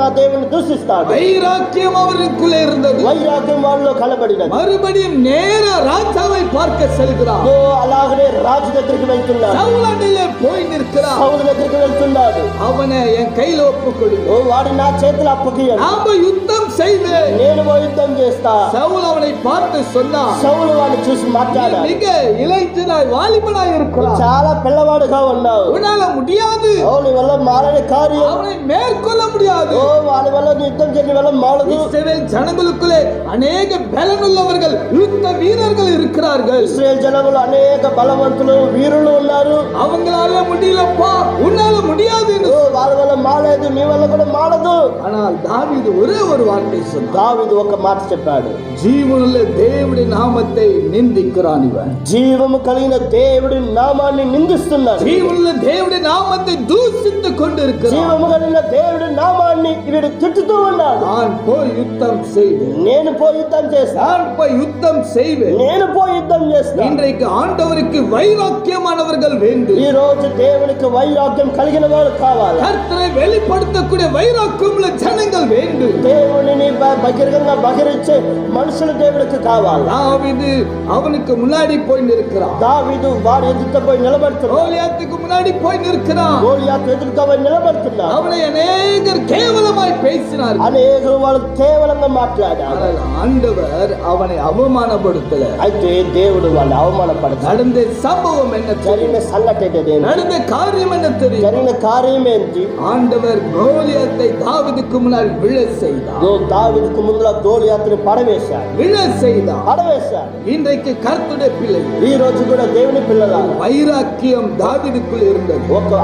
నా దేవుని దూషిస్తాడు? வைராக்கியம் அவருக்குள்ளே இருந்தது. వైరాగ్యం వాళ్ళలో కనబడినది. மறுபடியும் நேர ராஜாவை பார்க்க செல்கிறார். ఓ అలాగనే రాజు దగ్గరికి వెళ్తున్నాడు. சவுலனிலே போய் நிற்கிறார். సౌలు దగ్గరికి వెళ్తున్నాడు. அவனை என் கையில ஒப்புக்கொடு. ఓ వాడు నా చేతులు అప్పగియ్యడు. நாம யுத்தம் செய்வேன். నేను ఓ యుద్ధం చేస్తా. சவுல் அவனை பார்த்து சொன்னான், సౌలు వాడిని చూసి நீ మాట్లాడాడు. மிக இளைஞனாய் வாலிபனாய் இருக்கிறாய். చాలా పిల్లవాడుగా ఉన్నావు. உன்னால முடியாது. ఓ నీ వల్ల మారని కార్యం. அவனை மேற்கொள்ள முடியாது. ఓ వాడి వల్ల నీ యుద్ధం చేయని వల్ల మాలదు. இஸ்ரவேல் ஜனங்களுக்குள்ளே அநேக பலனுள்ளவர்கள், யுத்த வீரர்கள் இருக்கிறார்கள். ఇశ్రాయేల్ జనాంగంలో అనేక బలవంతులు, వీరులు ఉన్నారు. அவங்களால முடியலப்பா, உன்னால முடியாது என்று ఓ వాళ్ళ వల్ల మాలేదు, నీ వల్ల కూడా మాలదు. ஆனால் தாவீது ஒரே ஒரு வார்த்தை சொன்னார். దావీదు ఒక మాట చెప్పాడు. ஜீவனுள்ள தேவனுடைய நாமத்தை நிந்திக்கிறான் இவன். జీవము కలిగిన దేవుడి నామాన్ని నిందిస్తున్నాడు. ஜீவனுள்ள தேவனுடைய நாமத்தை தூசித்துக் கொண்டிருக்கிறான். జీవము కలిగిన దేవుడి నామాన్ని వీడు తిట్టుతూ ఉన్నాడు. நான் போய் யுத்தம் செய்வேன். నేను పోయి యుద్ధం చేస్తా. நான் போய் யுத்தம் செய்வேன். నేను పోయి యుద్ధం చేస్తా. இன்றைக்கு ஆண்டவருக்கு வைராக்கியமானவர்கள் வேண்டும். ఈ రోజు దేవునికి వైరాగ్యం కలిగిన వారు కావాలి. கர்த்தரை வெளிப்படுத்தக்கூடிய வைராக்கியம் உள்ள ஜனங்கள் வேண்டும். దేవుని దేవునిని బహిరంగంగా బహిరించే మనుషులు దేవుడికి కావాలి. தாவீது அவனுக்கு முன்னாடி போய் நிற்கிறான். దావీదు వారి ఎదుట పోయి నిలబడుతున్నాడు. கோலியாத்துக்கு முன்னாடி போய் நிற்கிறான். గోలియాతు ఎదురుగా పోయి నిలబడుతున్నాడు. அவனை அநேகர் கேவலமாய் பேசினார்கள். అనేకులు వాళ్ళు కేవలంగా మాట్లాడారు. ஆனால் ఆండவர் அவனை அவமானப்படுத்தல. అయితే దేవుడు వాళ్ళని అవమానపడతాడు. நடந்த சம்பவம் என்ன தெரியும்? జరిగిన సంఘటన ఏంటి? நடந்த காரியம் என்ன தெரியும்? జరిగిన కార్యం ఏంటి? ஆண்டவர் கோலியாத்தை தாவீதுக்கு முன்னால் விழ செய்தார். దావీదుకు ముందుల గోలియాతుని పడవేశాడు. விழ செய்தார். పడవేశాడు. இன்றைக்கு கர்த்தருடைய பிள்ளை ఈ రోజు కూడా దేవుని పిల్లలారా வைராக்கியம் தாவீதுக்குள் இருந்தது.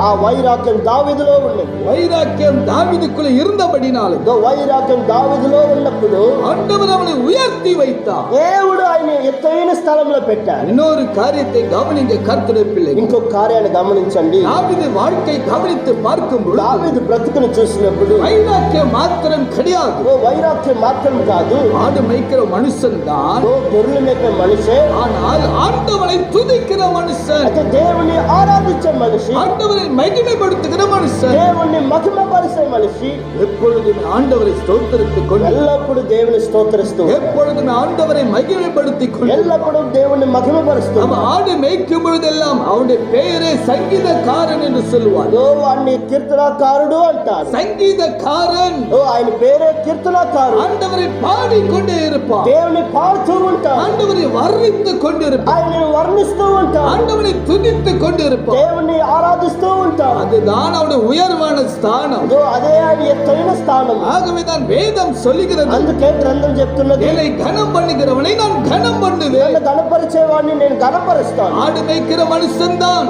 ఆ వైరాగ్యం దావీదులో ఉన్నది. வைராக்கியம் தாவீதுக்குள் இருந்தபடினால వైరాగ్యం దావీదులో ఉన్నప్పుడు ஆண்டவர் அவனை உயர்த்தி வைத்தார். దేవుడు ఆయన ఎత్తైన స్థలంలో పెట్టాడు. இன்னொரு காரியத்தை கவனிங்க கர்த்தருடைய பிள்ளை. ఇంకొక కార్యాన్ని గమనించండి. தாவீது வாழ்க்கை கவனித்து பார்க்கும்போது దావీదు బ్రతుకును చూసినప్పుడు வைராக்கியம் மாத்திரம் கிடையாது. వైరాగ్యం మాత్రం కాదు. ஆடு மேய்க்கிற மனுஷன் தான். గొర్రెలు మేపే మనిషే. ஆனால் ஆண்டவரை துதிக்கிற மனுஷன், అయితే దేవుని ఆరాధించే మనిషి, ஆண்டவரை மகிமைப்படுத்துகிற மனுஷன், దేవుని మహిమపరిచే మనిషి எப்பொழுதும் ஆண்டவரை ஸ்தோத்திரித்துக் கொண்டு, ఎల్లప్పుడూ దేవుని స్తోత్రిస్తూ, எப்பொழுதும் ஆண்டவரை மகிமைப்படுத்திக் கொண்டு, ఎల్లప్పుడూ దేవుని మహిమపరుస్తూ, அவன் ஆடு மேய்க்கும் பொழுதெல்லாம் அவனுடைய பெயரே சங்கீதக்காரன் என்று சொல்லுவார். వాడిని కీర్తనకారుడు అంటారు. சங்கீதக்காரன், ఆయన పేరే కీర్తనకారుడు. ஆண்டவரை பாடிக்கொண்டே இருப்பான். దేవుని పాడుతూ ఉంటాడు. ஆண்டவரை வர்ணித்துக் கொண்டிருப்பான். ఆయనను వర్ణిస్తూ ఉంటాడు. ஆண்டவரை துதித்துக் கொண்டிருப்பான். దేవుని ఆరాధిస్తూ ఉంటాడు. அதுதான் அவனுடைய உயர்வான ஸ்தானம். అదే ఆయన ఎత్తైన స్థానం. ஆகவேதான் வேதம் சொல்லுகிறது, అందుకే గ్రంథం చెప్తున్నది, என்னை கனம் பண்ணுகிறவனை நான் கனம் பண்ணுவேன். నన్ను గణపరిచేవాడిని నేను గణపరుస్తాను. ஆடு மேய்க்கிற மனுஷன் தான்.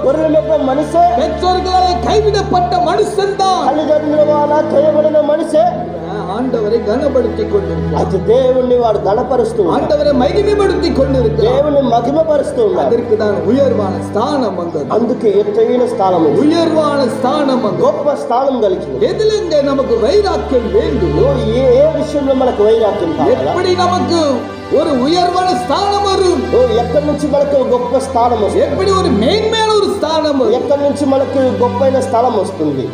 గొర్రెలు మేపే మనిషే. பெற்றோர்களால் கைவிடப்பட்ட மனுஷன் தான். తల్లిదండ్రుల వల్ల చేయబడిన మనిషే. ஆண்டவரை கனப்படுத்திக் கொண்டிருக்கிறார். అది దేవుణ్ణి వాడు గణపరుస్తూ ఉన్నాడు. ஆண்டவரை மகிமைப்படுத்திக் கொண்டிருக்கிறார். దేవుని మహిమపరుస్తూ ఉన్నాడు. அதற்கு தான் உயர்வான ஸ்தானம் வந்தது. అందుకే ఎత్తైన స్థానం, உயர்வான ஸ்தானம் வந்தது. గొప్ప స్థానం కలిగింది. எதிலிங்க நமக்கு வைராக்கியம் வேண்டும்? ఏ విషయంలో మనకు వైరాగ్యం కావాలా? எப்படி நமக்கு ஒரு உயர்வான ஸ்தானம் வரும்? ఎక్కడి నుంచి మనకు గొప్ప స్థానం వస్తుంది? எப்படி ஒரு மேன்மையான ஒரு ஸ்தானம் வரும்? ఎక్కడి నుంచి మనకు గొప్పైన స్థలం వస్తుంది?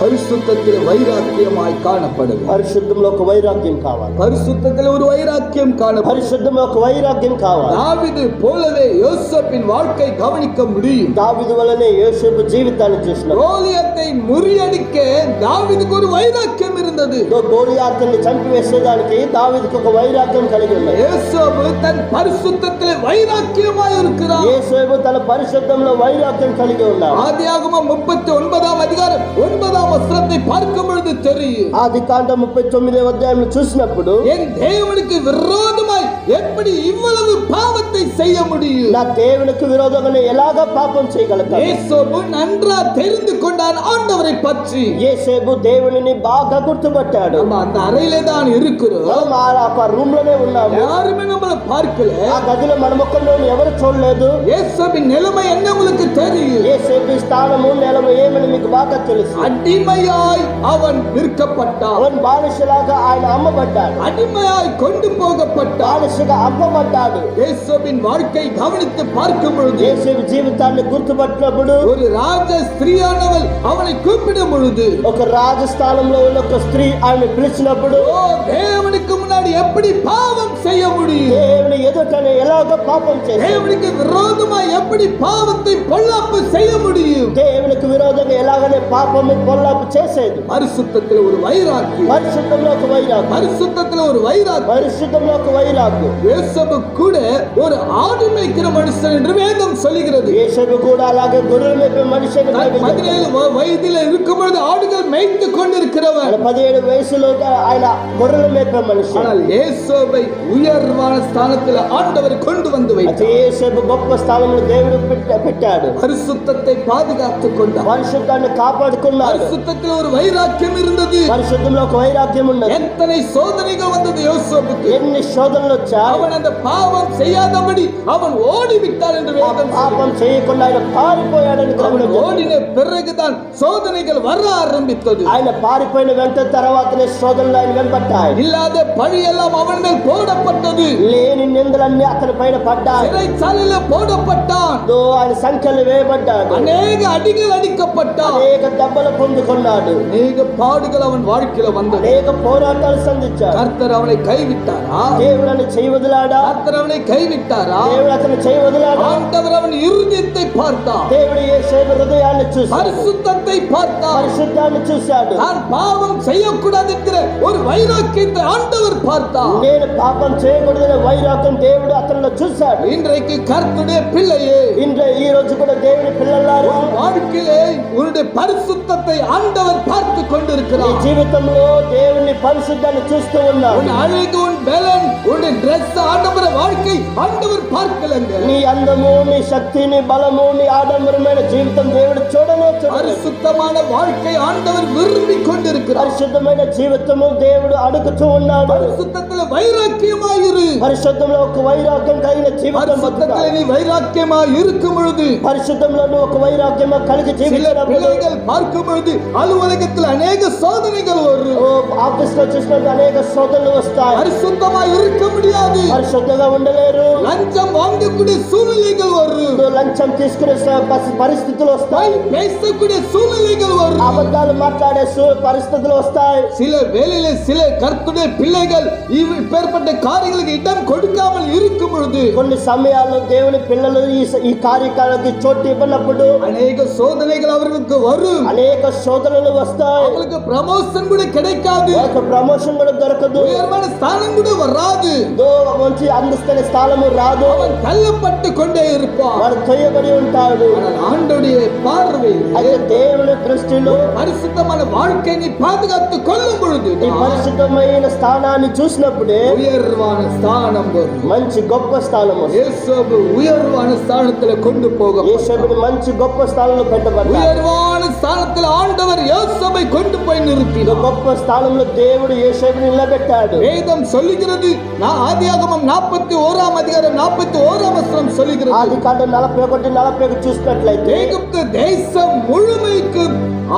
பரிசுத்தத்தில் வைராக்கியமாய் காணப்படுது. పరిశుద్ధంలో ఒక వైరాగ్యం కావాలి. பரிசுத்தத்தில் ஒரு வைராக்கியம் காணப்படும். పరిశుద్ధంలో ఒక వైరాగ్యం కావాలి. தாவீது போலவே யோசேப்பின் வாழ்க்கை கவனிக்க முடியும். దావీదు వలనే యోసేపు జీవితాన్ని చూసినాడు. கோலியாத்தை முறியடிக்க தாவீதுக்கு ஒரு வைராக்கியம் இருந்தது. గోలియాతుని చంపివేసేదానికి దావీదుకు ఒక వైరాగ్యం కలిగి ఉన్నాడు. யோசேப்பு தன் பரிசுத்தத்தில் வைராக்கியமாய் இருக்கிறார். యోసేపు తన పరిశుద్ధంలో వైరాగ్యం కలిగి ఉన్నాడు. ஆதியாகமம் 39ஆம் அதிகாரம் 9ஆம் வசனத்தை பார்க்கும் பொழுது தெரியும். ఆదికాండం 39వ అధ్యాయంలో చూసినప్పుడు, என் தேவனுக்கு விரோதமாய் எப்படி இவ்வளவு பாவத்தை செய்ய முடியும்? నా దేవునికి విరోధంగా ఎలాగ పాపం చేయగలుగుతాడు? யோசேப்பு நன்றா தெரிந்து கொண்டான் ஆண்டவரை பற்றி. యోసేపు దేవునిని బాగా గుర్తుపట్టాడు. நம்ம அந்த அறையிலே தான் இருக்கிறோம். మనం ఆ రూమ్ లోనే ఉన్నాము. யாருமே நம்மள பார்க்கல. ఆ గదిలో మన ముఖంలో ఎవరు చూడలేదు. யோசேப்பின் நிலைமை என்ன உங்களுக்கு தெரியும்? యోసేపు స్థానము నెలము ఏమని మీకు బాగా తెలుసు. அடிமையாய் அவன் விற்கப்பட்டான். அவன் బానిసలాగా ఆయన అమ్మబడ్డాడు. அடிமையாய் கொண்டு போகப்பட்டான். బానిసగా అమ్మబడ్డాడు. யோசேப்பின் வாழ்க்கை கவனித்து பார்க்கும் பொழுது, యోసేపు జీవితాన్ని గుర్తుపట్టినప్పుడు, ஒரு ராஜ ஸ்திரீயானவள் அவனை கூப்பிடும் பொழுது, ఒక రాజస్థానంలో ఉన్న ఒక స్త్రీ ఆయన పిలిచినప్పుడు, ஓ தேவனுக்கு முன்னாடி எப்படி பாவம் செய்ய முடியும்? దేవుని ఎదుటనే ఎలాగ పాపం చేశాడు. தேவனுக்கு விரோதமாய் எப்படி பாவத்தை பொல்லாப்பு செய்ய முடியும்? దేవునికి విరోధంగా ఎలాగనే పాపము పొల్లాపు చేసేది. பரிசுத்தத்தில் ஒரு வைராக்கியம். పరిశుద్ధంలో ఒక వైరాగ్యం. பரிசுத்தத்தில் ஒரு வைராக்கியம். పరిశుద్ధంలో ఒక వైరాగ్యం. யோசேப்பு கூட ஒரு ஆடு மேய்க்கிற மனுஷன் என்று வேதம் சொல்லுகிறது. యేషపు కూడా అలాగే గొర్రెలు మేపే మనిషి అని బైబిల్ చెప్తుంది. 17 வயதில் இருக்கும் பொழுது ஆடுகள் மேய்த்து கொண்டிருக்கிறவன். 17 వయసులో ఆయన గొర్రెలు మేపే మనిషి. ஆனால் యేసోబை உயர்வான ஸ்தானத்தில் ஆண்டவர் கொண்டு வந்து అయితే வைத்தார். యేసేపు గొప్ప స్థానంలో దేవుడు పెట్టాడు. பரிசுத்தத்தை பாதுகாத்துக் கொண்டார். పరిశుద్ధాన్ని కాపాడుకున్నాడు. பரிசுத்தத்தில் ஒரு வைராக்கியம் இருந்தது. పరిశుద్ధంలో ఒక వైరాగ్యం ఉన్నది. எத்தனை சோதனைகள் வந்தது யோசேப்புக்கு. ఎన్ని శోధనలు వచ్చాయి. அவன் அந்த பாவம் செய்யாதபடி அவன் ஓடிவிட்டான் என்று வேதம் పాపం சொல்லுகிறது. చేయకుండా ఆయన పారిపోయాడని அவன் దేవుడు ஓடின பிறகுதான் சோதனைகள் வர ஆரம்பித்தது. ఆయన పారిపోయిన వెంట తర్వాతనే శోధనలు ఆయన వెంబడ్డాయి. இல்லாத பழைய எல்லாம் அவன் மேல் போடப்பட்டது. లేని నిందలన్నీ అతని పైన పడ్డాయి. சிறைச்சாலையில போடப்பட்டான். ఆయన సంఖ్యలు వేయబడ్డాడు. அநேக அடிகள் அடிக்கப்பட்டான். అనేక దెబ్బలు పొందుకున్నాడు. அநேக பாடுகள் அவன் வாழ்க்கையில வந்தது. అనేక పోరాటాలు సంధించాడు. கர்த்தர் அவனை கைவிட்டாரா? దేవుడు చేయి వదిలాడా? கர்த்தர் அவனை கைவிட்டாரா? దేవుడు అతని చేయి వదిలాడా? ஆண்டவர் அவன் இருதயத்தை பார்த்தார். దేవుడు యేసేపు హృదయాన్ని చూశాడు. பரிசுத்தத்தை பார்த்தார். పరిశుద్ధాన్ని చూశాడు. நான் பாவம் செய்யக்கூடாது என்கிற ஒரு வைராக்கியத்தை ஆண்டவர் பார்த்தார். నేను పాపం చేయకూడదనే వైరాగ్యం దేవుడు అతనిలో చూశాడు. இன்றைக்கு கர்த்தருடைய பிள்ளையே, ఈ రోజు కూడా దేవుని పిల్లలారా, வாழ்க்கையிலே உன்னுடைய பரிசுத்தத்தை ஆண்டவர் பார்த்து నీ கொண்டிருக்கிறார். జీవితంలో దేవుని పరిశుద్ధాన్ని చూస్తూ ఉన్నాడు. உன் அழகு, உன் பலன், உன்னுடைய ட்ரெஸ் ஆண்டவர வாழ்க்கை ஆண்டவர் பார்க்கலங்க. నీ అందము, నీ శక్తి, నీ బలము, నీ ఆడంబరమైన జీవితం దేవుడు చూడనే చూడలేదు. பரிசுத்தமான வாழ்க்கை ஆண்டவர் விரும்பி கொண்டிருக்கிறார். పరిశుద్ధమైన జీవితము దేవుడు అడుగుతూ ఉన్నాడు. பரிசுத்தத்தில் வைராக்கியமாயிரு. పరిశుద్ధంలో ఒక వైరాగ్యం కలిగిన జీవితం பரிசுத்தத்தில் நீ வைராக்கியமாய் இருக்கும் பொழுது, పరిశుద్ధంలో నువ్వు ఒక వైరాగ్యం కలిగి சில జీవించినప్పుడు, பிள்ளைகள் பார்க்கும் பொழுது அலுவலகத்தில் அநேக சோதனைகள் வரும். ఆఫీస్ లో చూసినట్టు అనేక శోధనలు వస్తాయి. பரிசுத்தமாய் இருக்க முடியாது. పరిశుద్ధంగా ఉండలేరు. லஞ்சம் வாங்கக்கூடிய சூழ்நிலைகள் வரும். లంచం తీసుకునే పరిస్థితులు వస్తాయి. பேசக்கூடிய சூழ்நிலைகள் வரும். అబద్ధాలు మాట్లాడే పరిస్థితులు వస్తాయి. சில வேளையில சில கர்த்தருடைய பிள்ளைகள் இப்பேற்பட்ட காரியங்களுக்கு இடம் கொடுக்காமல் இருக்கும் பொழுது, కొన్ని సమయాల్లో దేవుని పిల్లలు ఈ కార్యక్రమానికి చోటు ఇవ్వనప్పుడు அநேக சோதனைகள் அவர்களுக்கு வரும். అనేక శోధనలు వస్తాయి. அவங்களுக்கு ப்ரமோஷன் கூட கிடைக்காது. ప్రమోషన్ కూడా దొరకదు. உயர்வான ஸ்தானம் கூட வராது. మంచి అందిస్తున్న స్థానము రాదు. அவன் தள்ளப்பட்டு கொண்டே இருப்பான். వాడు తొయ్యబడి ఉంటాడు. ஆனால் ஆண்டவருடைய பார்வை, అయితే దేవుని దృష్టిలో பரிசுத்தமான வாழ்க்கை நீ பாதுகாத்துக் கொள்ளும் பொழுது ఈ పరిశుద్ధమైన స్థానాన్ని చూసినప్పుడే உயர்வான ஸ்தானம் வரும். మంచి గొప్ప స్థానం వస్తుంది. இயேசுவை உயர்வான ஸ்தானத்துல கொண்டு போக, యేసుని మంచి గొప్ప స్థానంలో పెట్టబడ్డాడు. உயர்வான ஸ்தானத்துல ஆண்டவர் இயேசுவை கொண்டு போய் நிறுத்தினார். గొప్ప స్థానంలో దేవుడు యేసుని నిలబెట్టాడు. வேதம் சொல்லுகிறது, ஆதியாகமம் 41 அதிகாரம் 41 வசனம் சொல்லுகிறது, ఆదికాండం 41:41 చూసినట్లయితే எகிப்து தேசம் முழுமைக்கு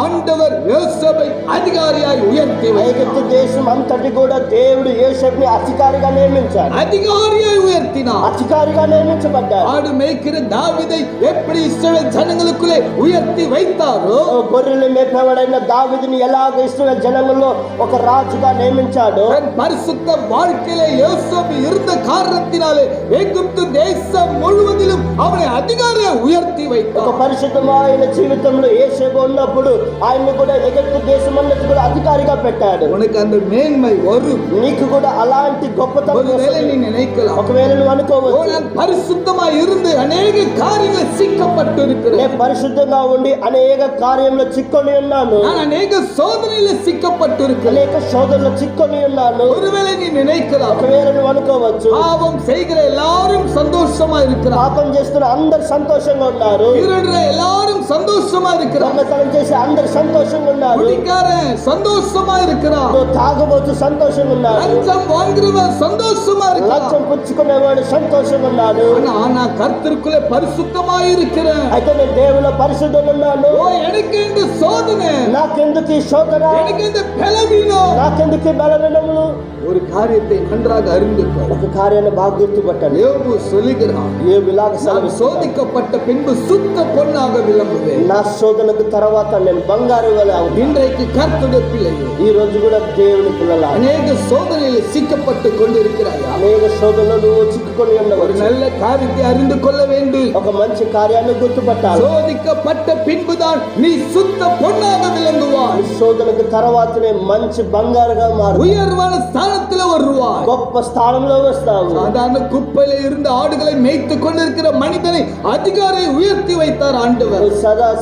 ஆண்டவர் யோசேப்பை அதிகாரியாய் உயர்த்தி ఐగుప్తు దేశం అంతటి కూడా దేవుడు యేసుని అధికారిగా నియమించాడు. அதிகாரியாய் உயர்த்தினார். అధికారిగా నియమించబడ్డాడు. ஆடு மேய்க்கிற தாவீதை எப்படி இஸ்ரவேல் ஜனங்களுக்குள்ளே உயர்த்தி வைத்தாரோ, గొర్రెలు మేపేవాడైన దావీదుని ఎలాగ ఇశ్రాయేలు జనాంగంలో ఒక రాజుగా నియమించాడో, தன் பரிசுத்த வாழ்க்கையிலே யோசேப்பு இருந்த காரணத்தினாலே எகிப்து தேசம் முழுவதிலும் அவனை அதிகாரியாய் உயர்த்தி ఒక வைத்தார். పరిశుద్ధమైన జీవితంలో యేసేపు ఉన్నప్పుడు ఆయన్ని కూడా ఎగిప్తు దేశం అన్నది కూడా అధికారిగా పెట్టాడు. உனக்கு அந்த மேன்மை வரும். నీకు కూడా అలాంటి గొప్పతనం ஒருவேளை వస్తుంది. நீ நினைக்கலாம், ఒకవేళ నువ్వు అనుకోవచ్చు, நான் பரிசுத்தமாய் இருந்து அநேக காரியங்கள் சிக்கப்பட்டு இருக்கிறேன், నేను పరిశుద్ధంగా ఉండి అనేక కార్యంలో చిక్కొని ఉన్నాను, நான் அநேக சோதனையில சிக்கப்பட்டு இருக்கிறேன். అనేక శోధనలో చిక్కొని ఉన్నాను. ஒருவேளை நீ நினைக்கலாம், ఒకవేళ నువ్వు అనుకోవచ్చు, பாவம் செய்கிற எல்லாரும் சந்தோஷமா இருக்கிறார், పాపం చేస్తున్న అందరు సంతోషంగా ఉన్నారు, திருடுற எல்லாரும் சந்தோஷமா இருக்கிறார், దొంగతనం చేసే అందరు సంతోషంగా ఉన్నారు, குடிக்காரன் சந்தோஷமா இருக்கிறான், తాగబోతు సంతోషంగా ఉన్నారు, லஞ்சம் வாங்குறவன் சந்தோஷமா இருக்கிறான். లక్ష్యం పుచ్చుకునేవాడు సంతోషంగా ఉన్నాడు. ஆனா கர்த்தருக்குள்ளே பரிசுத்தமாய் இருக்கிறேன். అయితే నేను దేవుల పరిశుద్ధంగా ఉన్నాను. ஓ, எனக்கு இந்த சோதனை, నాకెందుకు ఈ శోధన, எனக்கு இந்த பலவீனம். నాకెందుకు ఈ బలవీనములు? ஒரு காரியத்தை நன்றாக அறிந்து கொள். ఒక కార్యాన్ని బాగా గుర్తుపట్టాను. யோபு சொல்லுகிறான், ఏ విలాగ நான் சோதிக்கப்பட்ட பின்பு சுத்த பொன்னாக விளம்புவேன். నా శోధనకు తర్వాత నేను బంగారు వలె అవుతాను. இன்றைக்கு கர்த்தருடைய பிள்ளைகள் ఈ రోజు కూడా దేవుని పిల్లల அநேக சோதனையில் சிக்கப்பட்டு கொண்டிருக்கிறாயா? అనేక శోధనలు చిక్కుకొని ஒரு ఉండవచ్చు. நல்ல காரியத்தை அறிந்து கொள்ள வேண்டும். ఒక మంచి కార్యాన్ని గుర్తుపట్టాలి. சோதிக்கப்பட்ட பின்புதான் நீ சுத்த பொன்னாக விளங்குவாய். ఈ శోధనకు తర్వాతనే మంచి బంగారుగా మారు, உயர்வான ஸ்தானத்துல வருவாய். గొప్ప స్థానంలో వస్తావు. சாதாரண குப்பையில இருந்த ஆடுகளை மேய்த்து கொண்டிருக்கிற மனிதனை அதிகாரியை உயர்த்தி வைத்தார் ஆண்டவர்.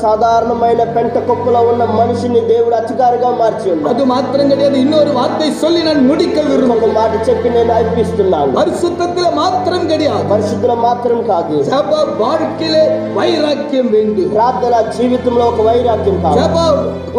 సాధారణమైన పెంట కుప్పలో ఉన్న మనిషిని దేవుడు అధికారిగా మార్చి ఉన్నాడు. அது மாத்திரம் கிடையாது, இன்னொரு வார்த்தை சொல்லி நான் முடிக்க ఒక விரும்புகிறேன். మాట చెప్పి నేను అర్పిస్తున్నాను. பரிசுத்தத்தில மாத்திரம் கிடையாது, పరిశుద్ధుల మాత్రం కాదు, ஜெப வாழ்க்கையிலே வைராக்கியம் வேண்டும். ప్రార్థన జీవితంలో ఒక వైరాగ్యం కావాలి. ஜெப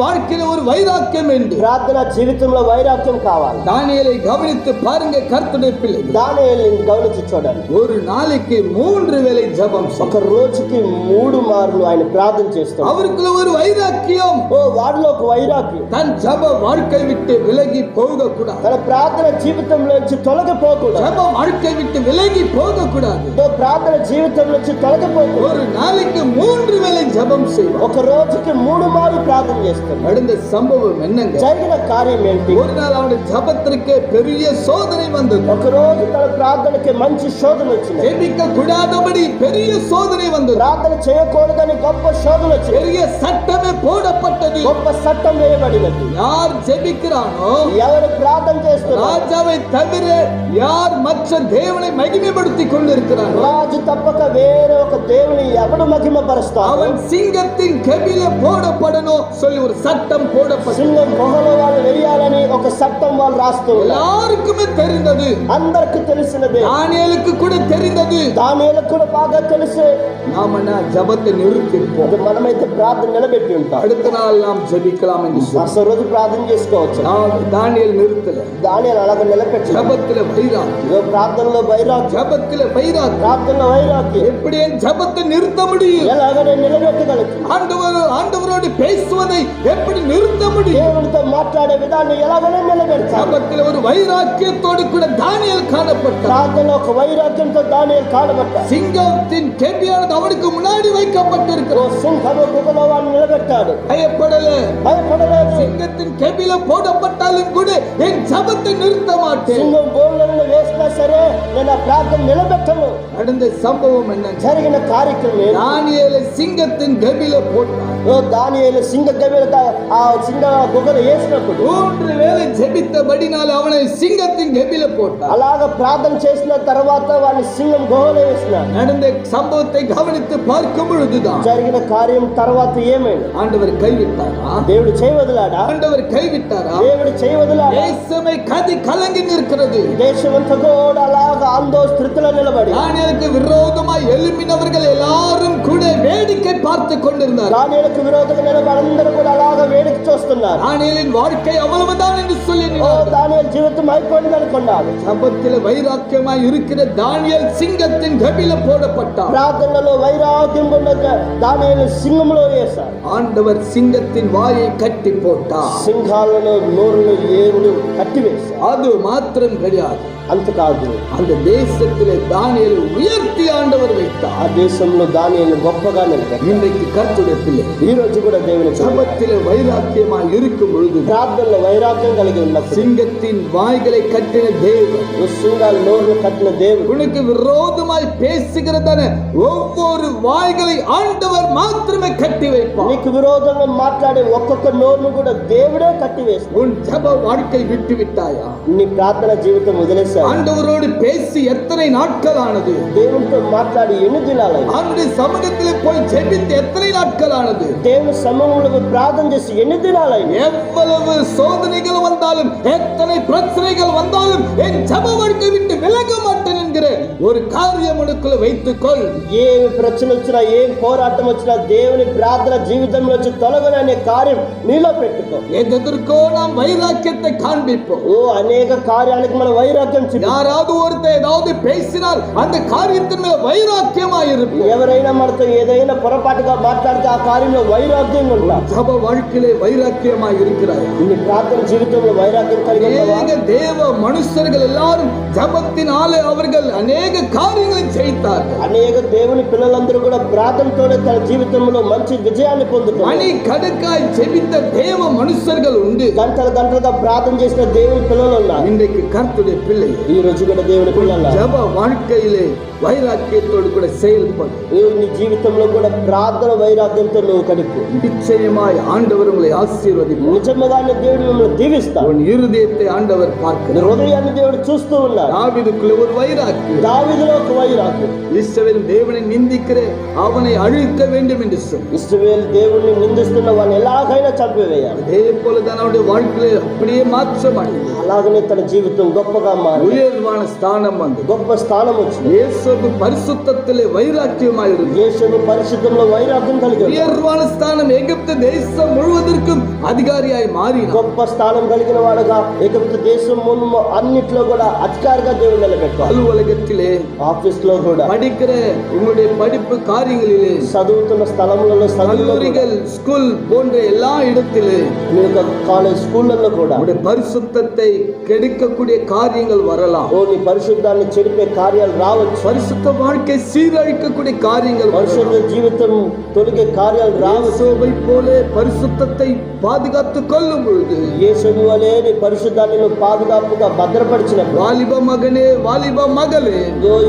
வாழ்க்கையில ஒரு வைராக்கியம் வேண்டும். ప్రార్థన జీవితంలో వైరాగ్యం కావాలి. தானியேலை கவனித்து பாருங்க கர்த்தருடைய பிள்ளைகள். దానియేలుని మీరు గమనించి చూడండి. ஒரு நாளைக்கு 3 வேளை ஜெபம் ఒక செய்வார். రోజుకి 3 మార్లు ఆయన ప్రార్థన చేస్తారు. அவருக்குள்ள ஒரு வைராக்கியம், వారిలో ఒక వైరాగ్యం, தன் ஜெப வாழ்க்கை விட்டு விலகி போக கூடாது. తన ప్రార్థన జీవితంలోంచి తొలగిపోకూడదు. ஜெப வாழ்க்கை விட்டு விலகி போக கூடாது. ప్రార్థన జీవితం నుంచి తొలగిపోకూడదు. ஒரு நாளைக்கு 3 வேளை ஜெபம் செய்வார். ఒక రోజుకి 3 మార్లు ప్రార్థన చేస్తారు. நடந்த சம்பவம் என்னங்க? జరిగిన కార్యం ఏంటి? ஒரு நாள் அவனுடைய ஜெபத்திற்கு பெரிய சோதனை வந்தது. ఒక రోజు తన ప్రార్థనకి మంచి శోధన వచ్చింది. ஜெபிக்க கூடாதபடி பெரிய சோதனை வந்தது. ప్రార్థన చేయకూడదని గొప్ప శోధన వచ్చింది. பெரிய சட்டமே போடப்பட்டது. గొప్ప చట్టం వేయబడినది. யார் ஜெபிக்கிறானோ, ఎవరు ప్రార్థన చేస్తున్నారో, ராஜாவை தவிர யார் மற்ற தேவனை மகிமைப்படுத்திக் கொண்டிருக்கிறானோ, రాజు తప్పక వేరే ఒక దేవుని ఎవడు మహిమపరుస్తాడు, அவன் சிங்கத்தின் கெபில போடப்படணும் சொல்லி ஒரு சட்டம் போடப்பட்டது. సింహం గుహలో వాళ్ళు వేయాలని ఒక చట్టం వాళ్ళు రాస్తూ ఉన్నారు. எல்லாருக்குமே தெரிந்தது. అందరికి తెలిసినదే. தானியேலுக்கு கூட தெரிந்தது. దానియేలుకు కూడా బాగా తెలుసు. நாம ஜெபத்தை நிறுத்திருப்போம். అది మనమైతే ప్రార్థన నిలబెట్టి ఉంటాం. அடுத்த நாள் நாம் ஜெபிக்கலாம் என்று சொல்லி అసలు రోజు ప్రార్థన చేసుకోవచ్చు. தானியேல் நிறுத்தல. దానియేలు అలాగే నిలబెట్టి ஜெபத்தில வைராக்கியம், ప్రార్థనలో వైరాగ్యం, ஜெபத்தில வைராக்கியம். ప్రార్థనలో వైరాగ్యం. எப்படி என் ஜெபத்தை நிறுத்த முடியும்? ఎలాగ నేను నిలబెట్టగలుగుతాను? ஆண்டவரோடு பேசுவதை எப்படி நிறுத்த முடியும்? దేవునితో మాట్లాడే విధాన్ని ఎలాగనే నిలబెడతాను? ஜெபத்தில ஒரு வைராக்கியத்தோடு கூட தானியேல் காணப்பட்டார். ప్రార్థనలో ఒక వైరాగ్యంతో దానియేలు కాడబడ్డాడు. சிங்கத்தின் கெபியானது அவனுக்கு முன்னாடி வைக்கப்பட்டிருக்கிறது. సింహము గుహలో వాడిని నిలబెట్టాడు. భయపడలేదు. சிங்கத்தின் கெபில போடப்பட்டாலும் கூட என் ஜெபத்தை நிறுத்த மாட்டேன். సింహం బోన్లను వేసినా సరే నేను ఆ ప్రార్థన నిలబెట్టను. நடந்த சம்பவம் என்ன? జరిగిన కార్యక్రమం தானியேலை சிங்கத்தின் கெபில போட்டார். దానియేలు సింగ గవిల ఆ సింగ గుహలో వేసినప్పుడు 3 வேளை ஜெபித்தபடினால அவனை சிங்கத்தின் கெபில போட்டார். అలాగ ప్రార్థన చేసిన తర్వాత వాడిని సింగం గుహలో వేసినాడు. நடந்த சம்பவத்தை கவனித்து பார்க்கும் பொழுதுதான் జరిగిన కార్యం తర్వాత ఏమైంది? ஆண்டவர் கைவிட்டாரா? దేవుడు చేయవదిలాడా? ஆண்டவர் கைவிட்டாரா? దేవుడు చేయవదిలాడా? தேசமே கதி கலங்கி நிற்கிறது. దేశమంతా కూడా అలాగ ఆందో స్థితిలో నిలబడి தானியேலுக்கு விரோதமாய் எழும்பினவர்கள் எல்லாரும் கூட வேடிக்கை பார்த்து கொண்டிருந்தார். దానియేలుకు విరోధంగా నిలబడి అందరూ కూడా అలాగ వేడికి చూస్తున్నారు. தானியேலின் வாழ்க்கை அவ்வளவுதான் என்று சொல்லி దానియేలు జీవితం అయిపోయింది అనుకున్నారు. ஜெபத்திலே வைராக்கியமாய் இருக்கிற தானியேல் சிங்கத்தின் கெபில போடப்பட்டார். ప్రార్థనలో వైరాగ్యం ఉన్న దానియేలు సింహంలో వేశారు. ஆண்டவர் சிங்கத்தின் வாயை கட்டி போட்டார். సింహాలను నోరును ఏవులు కట్టివేశారు. அது மாத்திரம் கிடையாது, అంతకాదు அந்த தேசத்திலே தானியேல் உயர்த்தி ஆண்டவர் வைத்தார். ఆ దేశంలో దానియేలు గొప్పగా నిలబెట్టారు. இன்றைக்கு கர்த்தருடைய பிள்ளை ఈ రోజు కూడా దేవుని ஜெபத்திலே வைராக்கியமாய் இருக்கும் பொழுது ప్రార్థనలో వైరాగ్యం కలిగి ఉన్నప్పుడు சிங்கத்தின் வாய்களை கட்டின தேவன், సింగాల నోరును కట్టిన దేవుడు, உனக்கு விரோதமாய் பேசுகிறதான ஒவ்வொரு வாய்களை ஆண்டவர் மாத்திரமே கட்டி வைப்பார். నీకు విరోధంగా మాట్లాడే ఒక్కొక్క నోరును కూడా దేవుడే కట్టివేస్తాడు. உன் ஜெப வாழ்க்கை விட்டு விட்டாயா? నీ ప్రార్థన జీవితం వదిలేశావు. ஆண்டவரோடு பேசி எத்தனை நாட்கள் ஆனது? దేవునితో మాట్లాడి ఎన్ని దినాలైంది? அவருடைய சமூகத்திலே போய் ஜெபித்து எத்தனை நாட்கள் ஆனது? దేవుని సమూహంలో ప్రార్థన చేసి ఎన్ని దినాలైంది? எவ்வளவு சோதனைகள் வந்தாலும், எத்தனை பிரச்சனைகள் வந்தாலும் என் ஜெப வாழ்க்கை விட்டு விலக மாட்டேன் என்கிற ஒரு காரியம் உனக்குள்ள வைத்துக்கொள். ఏమి ప్రశ్న వచ్చినా, ఏం పోరాటం వచ్చినా దేవుని ప్రార్థన జీవితంలో వచ్చి తొలగననే కార్యం నీలో పెట్టుకో. எதற்கோ நாம் வைராக்கியத்தை காண்பிப்போம். అనేక కార్యాలకు మన వైరాగ్యం చూపి. யாராவது ஒருத்தர் ஏதாவது பேசினால் அந்த காரியத்தின் மேல வைராக்கியமாய் இருப்போம். ఎవరైనా మనతో ఏదైనా పొరపాటుగా మాట్లాడితే ఆ కార్యంలో వైరాగ్యం ఉంటాం. ஜெப வாழ்க்கையிலே வைராக்கியமாய் இருக்கிறாய். నీ ప్రార్థన జీవితంలో వైరాగ్యం కలిగి ఉన్నావా? அநேக தேவ மனுஷர்கள் எல்லாரும் ஜெபத்தினாலே அவர்கள் அநேக காரியங்களை ஜெயித்தார்கள். అనేక దేవుని పిల్లలందరూ కూడా ప్రార్థనతోనే తన జీవితంలో మంచి విజయాన్ని పొందుతారు. மணி கணக்காய் ஜெபித்த தேவ மனுஷர்கள் உண்டு. గంటల గంటలుగా ప్రార్థన చేసిన దేవుని పిల్లలు ఉన్నారు. இன்றைக்கு கர்த்தருடைய பிள்ளை ఈ రోజు కూడా దేవుని పిల్లలు ஜெப வாழ்க்கையிலே வைராக்கியத்தோடு கூட செயல்படும். నీ జీవితంలో కూడా ప్రార్థన వైరాగ్యంతో నువ్వు గడుపు. நிச்சயமாய் ஆண்டவர் உங்களை ஆசீர்வதிப்பார். నిజంగానే దేవుడు మిమ్మల్ని దీవిస్తాడు. உன் இருதயத்தை ஆண்டவர் నీ பார்க்கிறார். హృదయాన్ని దేవుడు చూస్తూ ఉన్నాడు. தாவீதுக்குள்ள ஒரு வைராக்கியம். దావీదులో ఒక వైరాగ్యం. இஸ்ரவேல் தேவனை நிந்திக்கிற அவனை அழிக்க வேண்டும் என்று சொன்னார். ఇశ్రాయేలు దేవుణ్ణి నిందిస్తున్న వాడిని ఎలాగైనా చంపివేయాలి. அதே போலதான் அவருடைய வாழ்க்கையில அப்படியே மாற்றம் அடைந்தது. అలాగనే తన జీవితం గొప్పగా మారి உயர்வான ஸ்தானம் வந்தது. గొప్ప స్థానం వచ్చింది. இயேசுவு பரிசுத்தத்திலே வைராக்கியமாய் இருந்தார். యేసు పరిశుద్ధంలో వైరాగ్యం కలిగి ఉన్నాడు. உயர்வான ஸ்தானம் எகிப்து தேசம் முழுவதற்கும் அதிகாரியாய் மாறினார். గొప్ప స్థానం కలిగిన వాడుగా ఎగిప్తు దేశం అన్నిట్లో కూడా అధికారిగా దేవుడు నిలబెట్టాడు. அலுவலை உலகத்திலே ఆఫీస్ లో కూడా படிக்கிற உங்களுடைய படிப்பு காரியங்களிலே చదువుతున్న స్థలములలో கல்லூரிகள் ஸ்கூல் போன்ற எல்லா இடத்திலே మీ యొక్క కాలేజ్ స్కూళ్ళల్లో కూడా உங்களுடைய பரிசுத்தத்தை கெடுக்கக்கூடிய காரியங்கள் வரலாம். నీ పరిశుద్ధాన్ని చెడిపే కార్యాలు రావచ్చు. பரிசுத்த வாழ்க்கை சீரழிக்கக்கூடிய காரியங்கள் పరిశుద్ధ జీవితం తొలగే కార్యాలు రావచ్చు. యేசுவை போல பரிசுத்தத்தை பாதுகாத்துக் கொள்ளும் பொழுது యేసు వలె నీ పరిశుద్ధాన్ని నువ్వు పాదుగాపుగా భద్రపరిచినప్పుడు வாலிப மகனே வாலிப மகளே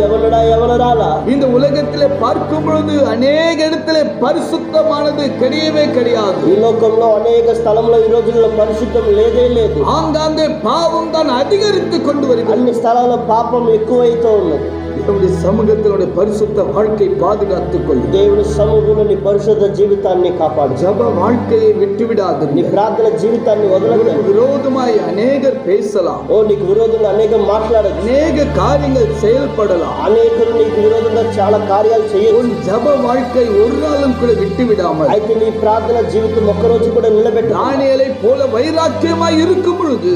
ఎవరుడా ఎవరాలా இந்த உலகத்திலே பார்க்கும் பொழுது அநேக இடத்திலே பரிசுத்தமானது கிடையவே கிடையாது. ఈ లోకంలో అనేక స్థలంలో ఈ రోజుల్లో పరిశుద్ధం లేదే లేదు. ஆங்காங்கே பாவம் தான் அதிகரித்து கொண்டு வருகிறது. అన్ని స్థలాల్లో పాపం ఎక్కువైతే ఉన్నది. దేవుడి సముఖத்தினுடைய பரிசுத்த வாழ்க்கை பாதுகாத்துக் கொள். దేవుడి సముఖంలో నీ పరిశుద్ధ జీవితాన్ని కాపాడు. ஜப வாழ்க்கையை விட்டுவிடாது. నీ ప్రార్థన జీవితాన్ని వదలొద్దు. விரோதமாய் அநேகர் பேசலாம். నీకు విరోధంగా అనేకం మాట్లాడదు. அநேக காரியங்கள் செயல்படலாம். అనేకులు నీకు విరోధంగా చాలా కార్యాలు చేయొచ్చు. ஜப வாழ்க்கை ஒரு நாளும் கூட விட்டுவிடாமல் అయితే నీ ప్రార్థన జీవితం ఒక్క రోజు కూడా నిలబెట్టు. தானிయేலை போல வைராக்கியமாய் இருக்கும் பொழுது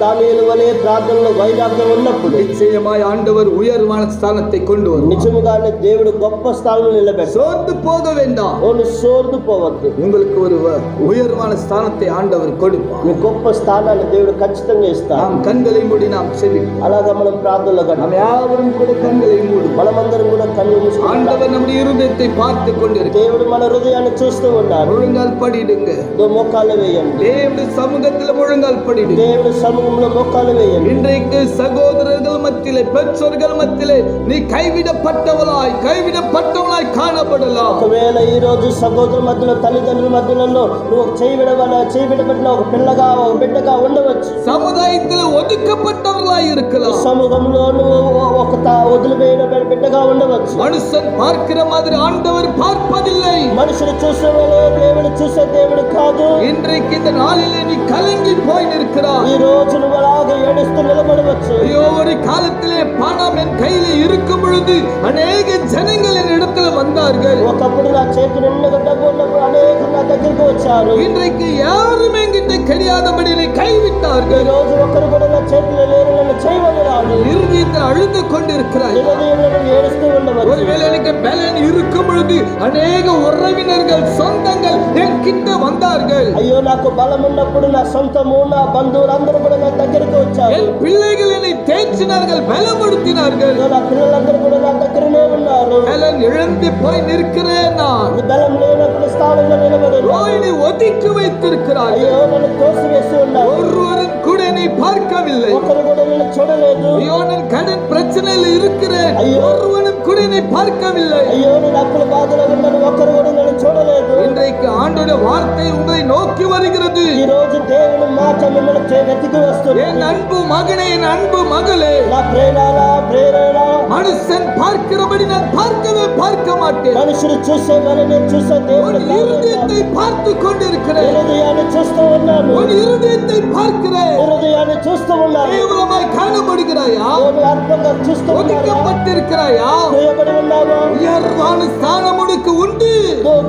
దానియేలు వలె ప్రార్థనలో వైరాగ్యం ఉన్నప్పుడు நிச்சயமாய் ஆண்டவர் உயர்வான ஸ்தானத்தை கொண்டு வரும். నిజముగానే దేవుడు గొప్ప స్థానంలో నిలబెడతాడు. சோர்ந்து போக வேண்டாம். సోర్దు పోవద్దు. உங்களுக்கு ஒரு உயர்வான ஸ்தானத்தை ஆண்டவர் கொடுப்பார். మీ గొప్ప స్థానాన్ని దేవుడు ఖచ్చితంగా ఇస్తాడు. நாம் கண்களை மூடி நாம் செபிப்போம். అలాగా మనం ప్రార్థనలో நாம் யாவரும் கூட கண்களை மூடி మనమందరం కూడా కళ్ళు మూసుకొని ஆண்டவர் நம்முடைய இருதயத்தை பார்த்து கொண்டிருக்கிறார். దేవుడు మన హృదయాన్ని చూస్తూ ఉన్నాడు. முழங்கால் படிடுங்க. మోకాళ్ళు వేయండి. தேவனுடைய சமூகத்தில் முழங்கால் படிடுங்க. దేవుడి సముఖంలో మోకాళ్ళు వేయండి. இன்றைக்கு சகோதரர்கள் மத்தியிலே பெற்றோர்கள் மத்தியிலே நீ கைவிடப்பட்டவளாய் காணப்படலாம். ఒకవేళ ఈ రోజు సహోదరుల మధ్యలో తల్లిదండ్రుల మధ్యలో నువ్వు చేయబడిన ఒక పిల్లగా ఒక బిడ్డగా ఉండవచ్చు. சமுதாயத்தில் ஒதுக்கப்பட்டவர்களாய் இருக்கலாம். సమూహంలో నువ్వు ఒక వదిలిపోయిన బిడ్డగా ఉండవచ్చు. மனுஷன் பார்க்கிற மாதிரி ஆண்டவர் பார்ப்பதில்லை. మనుషులు చూసే దేవుడు చూసే దేవుడు కాదు. இன்றைக்கு இந்த நாளிலே நீ கலங்கி போய் நிற்கிறாய். ఈ రోజు నువ్వు అలాగే ఏడుస్తూ నిలబడవచ్చు. ஐயோ, ஒரு காலத்திலே பணம் என் கையிலே இருக்கும் பொழுது அநேக ஜனங்கள் என் இடத்துல வந்தார்கள். ఒకప్పుడు నా చేతి నిండుగా డబ్బు ఉన్నప్పుడు అనేకులు నా దగ్గరికి వచ్చారు. இன்றைக்கு யாரும் என்கிட்ட கிடையாதபடி என்னை கைவிட்டார்கள். ఈ రోజు ఒకరు కూడా నా చేతిలో లేరు, నన్ను చేయమని రాదు. இருதயத்தில் அழுது கொண்டிருக்கிறாய். ఏడుస్తూ ఉండవచ్చు. ஒருவேளை எனக்கு பலன் இருக்கும் பொழுது அநேக உறவினர்கள் சொந்தங்கள் என் கிட்ட வந்தார்கள். అయ్యో, నాకు బలం ఉన్నప్పుడు నా సొంతము నా బంధువులు అందరూ కూడా నా దగ్గరికి వచ్చారు. என் பிள்ளைகள் என்னை தேற்றினார்கள், பலப்படுத்தினார்கள். నా పిల్లలందరూ కూడా నా దగ్గరనే ఉన్నారు. பலன் இழந்து போய் நிற்கிறேன் நான். బలం లేనప్పుడు స్థానంలో నిలబడి என்னை ஒதுக்கி வைத்திருக்கிறார்கள். అయ్యో, నన్ను తోసివేసి ఉన్నారు. ஒருவரும் கூட என்னை பார்க்கவில்லை. ఒకరు కూడా నన్ను చూడలేదు. ஐயோ, நான் கடன் பிரச்சனையில் இருக்கிறேன். ஐயோ. ஒருவனும் கூட என்னை பார்க்கவில்லை. అయ్యో, నేను అప్పుల బాధలో ఉన్నాను, ఒకరు కూడా నన్ను చూడలేదు. இன்றைக்கு ஆண்டவருடைய வார்த்தை உங்களை நோக்கி வருகிறது. ఈ రోజు దేవుని మాట మిమ్మల్ని వెతికి వస్తుంది. என் அன்பு மகனே, என் அன்பு மகளே, నా ప్రేరణ மனுஷன் பார்க்கிறபடி நான் பார்க்க மாட்டேன். మనుషులు చూసేవారు నేను చూసే దేవుడు உன் இருதயத்தை பார்த்து கொண்டிருக்கிறேன். హృదయాన్ని చూస్తూ ఉన్నాను. உன் இருதயத்தை பார்க்கிறேன். హృదయాన్ని చూస్తూ ఉన్నాను. கேவலமாய் காணப்படுகிறாயா? అర్థంగా చూస్తూ ஒதுக்கப்பட்டிருக்கிறாயா? చేయబడి ఉన్నావా? உயர்வான ஸ்தானம் உனக்கு உண்டு.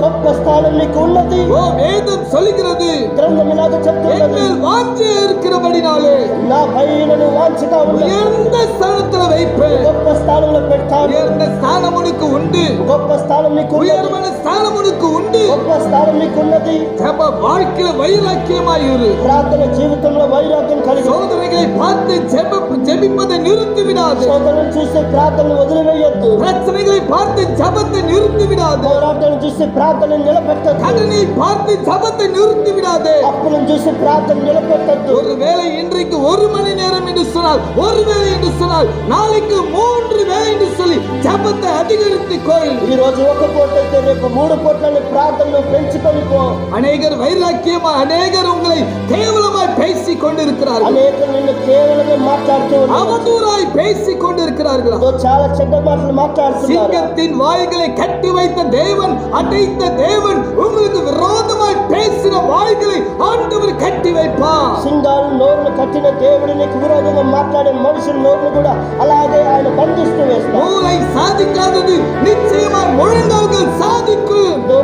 గొప్ప స్థానం నీకు ఉన్నది. ஓ, வேதம் சொல்லுகிறது, గ్రంథం ఇలాగ చెప్తున్నది, என்மேல் வாஞ்சை இருக்கிறபடினாலே నా పైన నువ్వు వాంఛగా ఉన్నావు. உயர்ந்த ஸ்தானத்துல வைப்பேன். గొప్ప స్థానంలో పెడతాను. உயர்ந்த ஸ்தானம் உனக்கு உண்டு. గొప్ప స్థానం నీకు ఉన్నది. உயர்வான ஸ்தானம் உனக்கு உண்டு. గొప్ప స్థానం నీకు ఉన్నది. ஜெப வாழ்க்கையில வைராக்கியமாயிரு. ప్రార్థన జీవితంలో వైరాగ్యం కలిగి சோதனைகளை பார்த்து ஜெபிப்பதை நிறுத்தி விடாது. సోదరులను చూస్తే ప్రార్థనను వదిలివేయొద్దు. பிரச்சனைகளை பார்த்து ஜெபத்தை நிறுத்தி விடாது. పోరాటాలను చూస్తే ప్రార్థనను నిలబెట్టద్దు. கடனை பார்த்து ஜெபத்தை நிறுத்தி விடாது. అప్పులను చూసి ప్రార్థన నిలబెట్టద్దు. ஒருவேளை இன்றைக்கு 1 மணி நேரம் என்று சொன்னால், ஒரு வேளை என்று சொன்னால், நாளைக்கு 3 வேளை என்று சொல்லி ஜெபத்தை அதிகரித்துக் கொள். ఈ రోజు ఒక పూట అయితే రేపు 3 పూటలని ప్రార్థనను పెంచుకొని పో. அநேகர் வைராக்கியமா, அநேகர் உங்களை கேவலமாய் பேசிக் கொண்டிருக்கிறார்கள். అనేకులు నిన్ను కేవలమే మాట్లాడుతూ ఉన్నారు. அவதூறாய் பேசிக் கொண்டிருக்கிறார்களா? చాలా చెడ్డ మాటలు మాట్లాడుతున్నారు. சிங்கத்தின் வாய்களை கட்டி வைத்த தேவன், அடைத்த தேவன் உங்களுக்கு விரோதமாய் பேசின வாய்களை ஆண்டவர் கட்டி வைப்பார். సింగాలు నోరును కట్టిన దేవుడు నీకు విరోధంగా మాట్లాడే మనుషుల నోరును కూడా అలాగే ఆయన బంధిస్తూ వేస్తాడు. மூளை சாதிக்காதது நிச்சயமாய் முழங்கால்கள் சாதிக்கும்.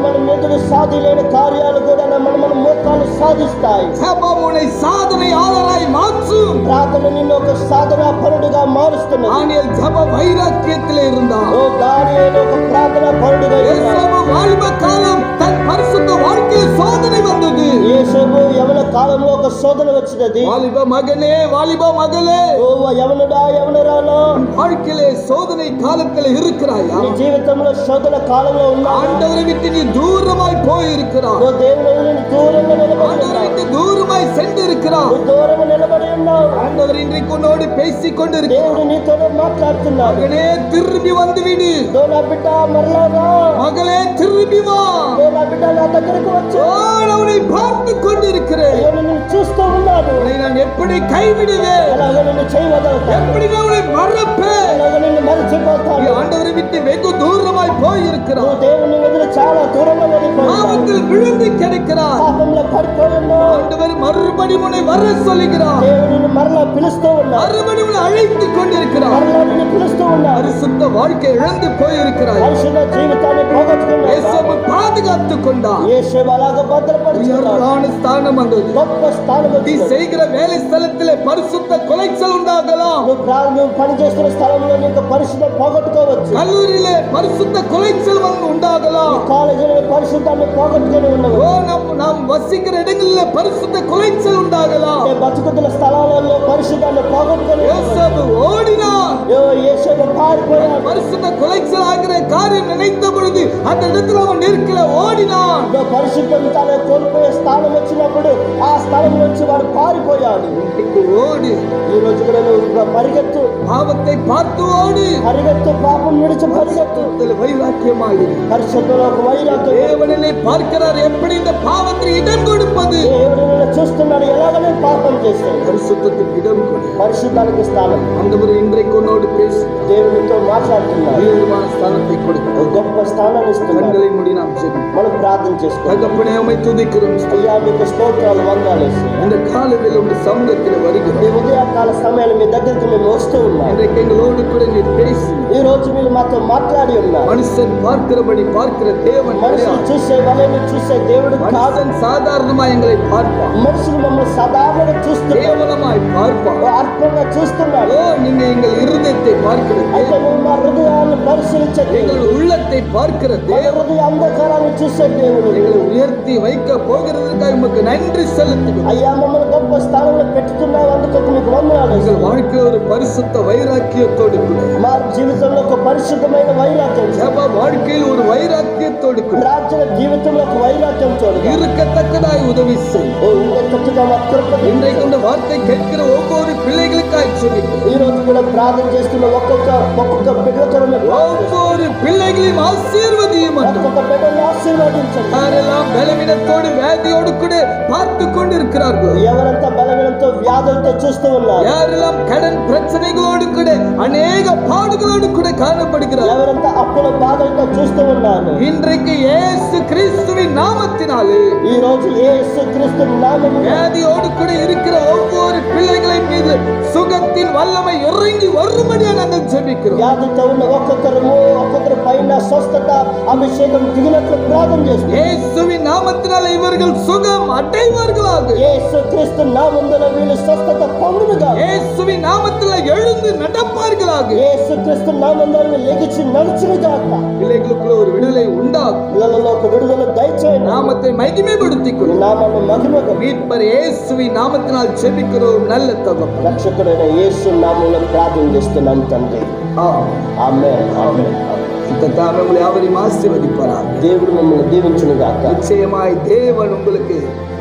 మన మెదడు సాధిలేని కార్యాలు కూడా మన మోకాలు సాధిస్తాయి. ஜெபம் உன்னை சாதனையாளராய் மாற்றும். ప్రార్థన నిన్ను ఒక సాధనా పరుడుగా మారుస్తున్నది. தானியேல் ஜெப வைராக்கியத்திலே இருந்தான். ఓ దానియేలు ఒక ప్రార్థనా పరుడుగా ఉన్నాడు. యేసேப்பு வாலிப காலம் தன் பரிசுத்த வாழ்க்கையில் சோதனை வந்தது. యేసేపు యవన కాలంలో ఒక శోధన వచ్చినది. வாலிப மகனே, வாலிப மகளே, ఓ యవనుడా యవనురాలో, வாழ்க்கையிலே சோதனை காலத்தில் இருக்கிறாயா? నీ జీవితంలో శోధన కాలంలో ఉన్నావా? ஆண்டவரை விட்டு நீ தூரமாய் போயிருக்கிறாய். నువ్వు దేవుని నుండి దూరంగా నిలబడి ஆண்டவரை ఉన్నావు. விட்டு தூரமாய் சென்றிருக்கிறாய். నువ్వు దూరంగా నిలబడి ఉన్నావు. ஆண்டவர் இன்றைக்கு உன்னோடு பேசிக் கொண்டிருக்கிறார். దేవుడు నీతో మాట్లాడుతున్నాడు. மகனே திரும்பி வந்துவிடு. ఓ నా బిడ్డ మరలా రా. மகளே திரும்பி வா. ఓ నా బిడ్డ నా దగ్గరకు వచ్చు. நான் உன்னை பார்த்து கொண்டிருக்கிறேன். నేను నిన్ను చూస్తూ ఉన్నాను. உன்னை நான் எப்படி கைவிடுவேன்? ఎలాగ నిన్ను చేయవదలుతాను? எப்படி நான் உன்னை மறப்பேன்? ఎలాగ నిన్ను நீ మరచిపోతాను? ஆண்டவரை விட்டு வெகு தூரமாய் போயிருக்கிறாய். నువ్వు దేవుని వదిలి చాలా దూరంగా వెళ్ళిపోయావు. பாவத்தில் விழுந்து கிடக்கிறாய். పాపంలో పడిపోయి ఉన్నావు. ஆண்டவர் மறுபடியும் உன்னை வர சொல்லுகிறார். దేవుడు నిన్ను మరలా పిలుస్తూ ఉన్నాడు. மறுபடியும் உன்னை அழைத்துக் கொண்டிருக்கிறார். మరలా నిన్ను పిలుస్తూ ఉన్నాడు. பரிசுத்த வாழ்க்கை இழந்து போயிருக்கிறாய். పరిశుద్ధ జీవితాన్ని పోగొట్టుకున్నావు. యేసయ్య பாதுகாத்துக் கொண்டார். యేసు అలాగ భద్రపరిచాడు. உயர்வான ஸ்தானம் வந்தது. గొప్ప స్థానం நீ వచ్చింది. செய்கிற வேலை ஸ்தலத்திலே பரிசுத்த கொலைச்சல் உண்டாகலாம். నువ్వు పని చేస్తున్న స్థలంలో నీకు పరిశుద్ధం పోగొట్టుకోవచ్చు. கல்லூரியிலே பரிசுத்த கொலைச்சல் வந்து உண்டாகலாம். కాలేజీలో పరిశుద్ధాన్ని పోగొట్టుకొని ఉన్నావు. நாம் வசிக்கிற இடங்களிலே பரிசுத்த கொலைச்சல் உண்டாகலாம். అంటే బతుకుతున్న స్థలాలలో పరిశుద్ధాన్ని పోగొట్టుకొని యేసయ్య ஓடினார். యేసు పారిపోయాడు. பரிசுத்த கொலைச்சல் ஆகிற காரியம் நினைத்த பொழுது அந்த இடத்துல அவன் நிற்கல, ஓடினான். పరిశుద్ధం తాను కోల్పోయే స్థానం వచ్చినప్పుడు ఆ స్థలం నుంచి వాడు పారిపోయాడు. இன்றைக்கு ஓடு. ఈ రోజు కూడా నువ్వు పరిగెత్తు, பாவத்தை பார்த்து ஓடு. పరిగెత్తు, పాపం విడిచి పరిగెత్తు. இதில் வைராக்கியமாயிரு. పరిశుద్ధంలో ఒక వైరాగ్యం. தேவனை பார்க்கிறார், எப்படி இந்த பாவத்திற்கு இடம் கொடுப்பது. దేవుడు నిన్ను చూస్తున్నాడు, ఎలాగనే పాపం చేస్తాడు. பரிசுத்தத்துக்கு இடம் கொடு. పరిశుద్ధానికి స్థానం. ஆண்டவர் இன்றைக்கு உன்னோடு பேசு. దేవునితో మాట్లాడుతున్నాడు. உயர்வான ஸ்தானத்தை கொடுக்க ఒక గొప్ప స్థానాన్ని ఇస్తున్నాడు. கண்களை மூடி நாம் ஜெபிப்போம். మనం ప్రార్థన చేసుకోవాలి. தகப்பனே, உம்மை துதிக்கிறோம். అయ్యా మీకు స్తోత్రాలు, వందనాలు యేసయ్యా. இந்த காலத்தில் உடைய சமூகத்தில் ఈ வருகிறோம். ఉదయకాల సమయంలో మీ దగ్గరికి మేము వస్తూ ఉన్నాం. இன்றைக்கு எங்களோடு கூட நீர் பேசி ఈ రోజు మీరు మాతో మాట్లాడి ఉన్నారు. மனுஷன் பார்க்கிறபடி பார்க்கிற தேவன் మనుషులు கிடையாது. చూసే వాళ్ళని చూసే దేవుడు కాదు. மனுஷன் சாதாரணமா எங்களை பார்ப்பான், మనుషులు మమ్మల్ని సాధారణంగా చూస్తున్నారు, கேவலமாய் பார்ப்பான். అర్పంగా చూస్తున్నాడు. ஓ, நீங்க எங்கள் இருதயத்தை பார்க்கிற అయితే தேவன், నువ్వు మా హృదయాన్ని పరిశీలించే దేవుడు, எங்கள் உள்ளத்தை பார்க்கிற మన தேவன். హృదయ అంధకారాన్ని చూసే దేవుడు. எங்களை உயர்த்தி வைக்க போகிறதற்காக உமக்கு நன்றி செலுத்துகிறோம். అయ్యా మమ్మల్ని గొప్ప స్థానంలో పెట్టుకున్నావు, అందుకు మీకు వందనాలు. எங்கள் வாழ்க்கையில் ஒரு பரிசுத்த வைராக்கியத்தோடு கூட, మా జీవితంలో ఒక పరిశుద్ధమైన వైరాగ్యం, ஜெப வாழ்க்கையில் ஒரு வைராக்கியத்தோடு கூட ప్రార్థన జీవితంలో ఒక వైరాగ్యం చూడగా இருக்கத்தக்கதாய் உதவி செய். இன்றைக்கு இந்த வார்த்தை கேட்கிற ஒவ்வொரு பிள்ளைகளுக்காய் சொல்லிக்கிறேன். ఈ రోజు కూడా ప్రార్థన చేస్తున్న ఒక్కొక్క బిడ్డ కొరకు ஒவ்வொரு பிள்ளைகளையும் ஆசீர்வதியும். ఒక్కొక్క బిడ్డను ఆశీర్వదించండి. யாரெல்லாம் பலவீனத்தோடு வியாதியோடு கூட பார்த்து கொண்டு இருக்கிறார்கள், ఎవరంతా బలహీనతో వ్యాధులతో చూస్తూ ఉన్నారు, யாரெல்லாம் கடன் பிரச்சனைகளோடு கூட அநேக பாடுகளோடு கூட காணப்படுகிறார், ఎవరంతా అప్పుల బాధలతో చూస్తూ ఉన్నారు, இன்றைக்கு இயேசு கிறிஸ்துவின் நாமத்தினாலே ఈ రోజు యేసు క్రీస్తు నామములో வியாதியோடு கூட இருக்கிற ஒவ்வொரு பிள்ளைகளின் மீது சுகத்தின் வல்லமை இறங்கி வரும்படியா நாங்கள் ஜெபிக்கிறோம். వ్యాధితో ఉన్న ఒక్కొక్కరి పైన స్వస్థత అభిషేకం దిగినట్లు ప్రార్థన చేస్తున్నాం. இயேசுவின் நாமத்தினாலே இவர்கள் சுகம் அடைவார்களாக. యేసు క్రీస్తు నామములో వీళ్ళు స్వస్థత పొందునుగా. இயேசுவின் நாமத்திலே எழுந்து நடப்பார்களாக. యేసు క్రీస్తు నామములో లెగిచి నడుచునుగాక. பிள்ளைகளுக்குள்ள ஒரு விடுதலை உண்டாகும். పిల్లలలో ఒక విడుదల దయచేయండి. நாமத்தை மகிமைப்படுத்திக் ఈ கொள்ளும். నామాన్ని మహిమగా மீட்பர் இயேசுவின் நாமத்தினால் ஜெபிக்கிறோம் நல்ல தகப்பனே. రక్షకుడైన యేసు నామములో ప్రార్థన చేస్తున్నాం తండ్రి. ఆమేన్. ఆమేన్. இந்த தாமே உங்களை யாவரையும் ஆசீர்வதிப்பாராக. దేవుడు మిమ్మల్ని దీవించునుగాక. நிச்சயமாய் தேவன் உங்களுக்கு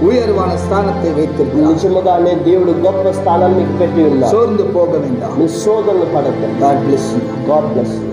உயர்வான ஸ்தானத்தை வைத்திருக்கிறார். నిజముగానే దేవుడు గొప్ప స్థానాన్ని మీకు పెట్టి ఉన్నారు. சோர்ந்து போக வேண்டாம். మీ శోధనలు పడకండి. God bless you. God bless you.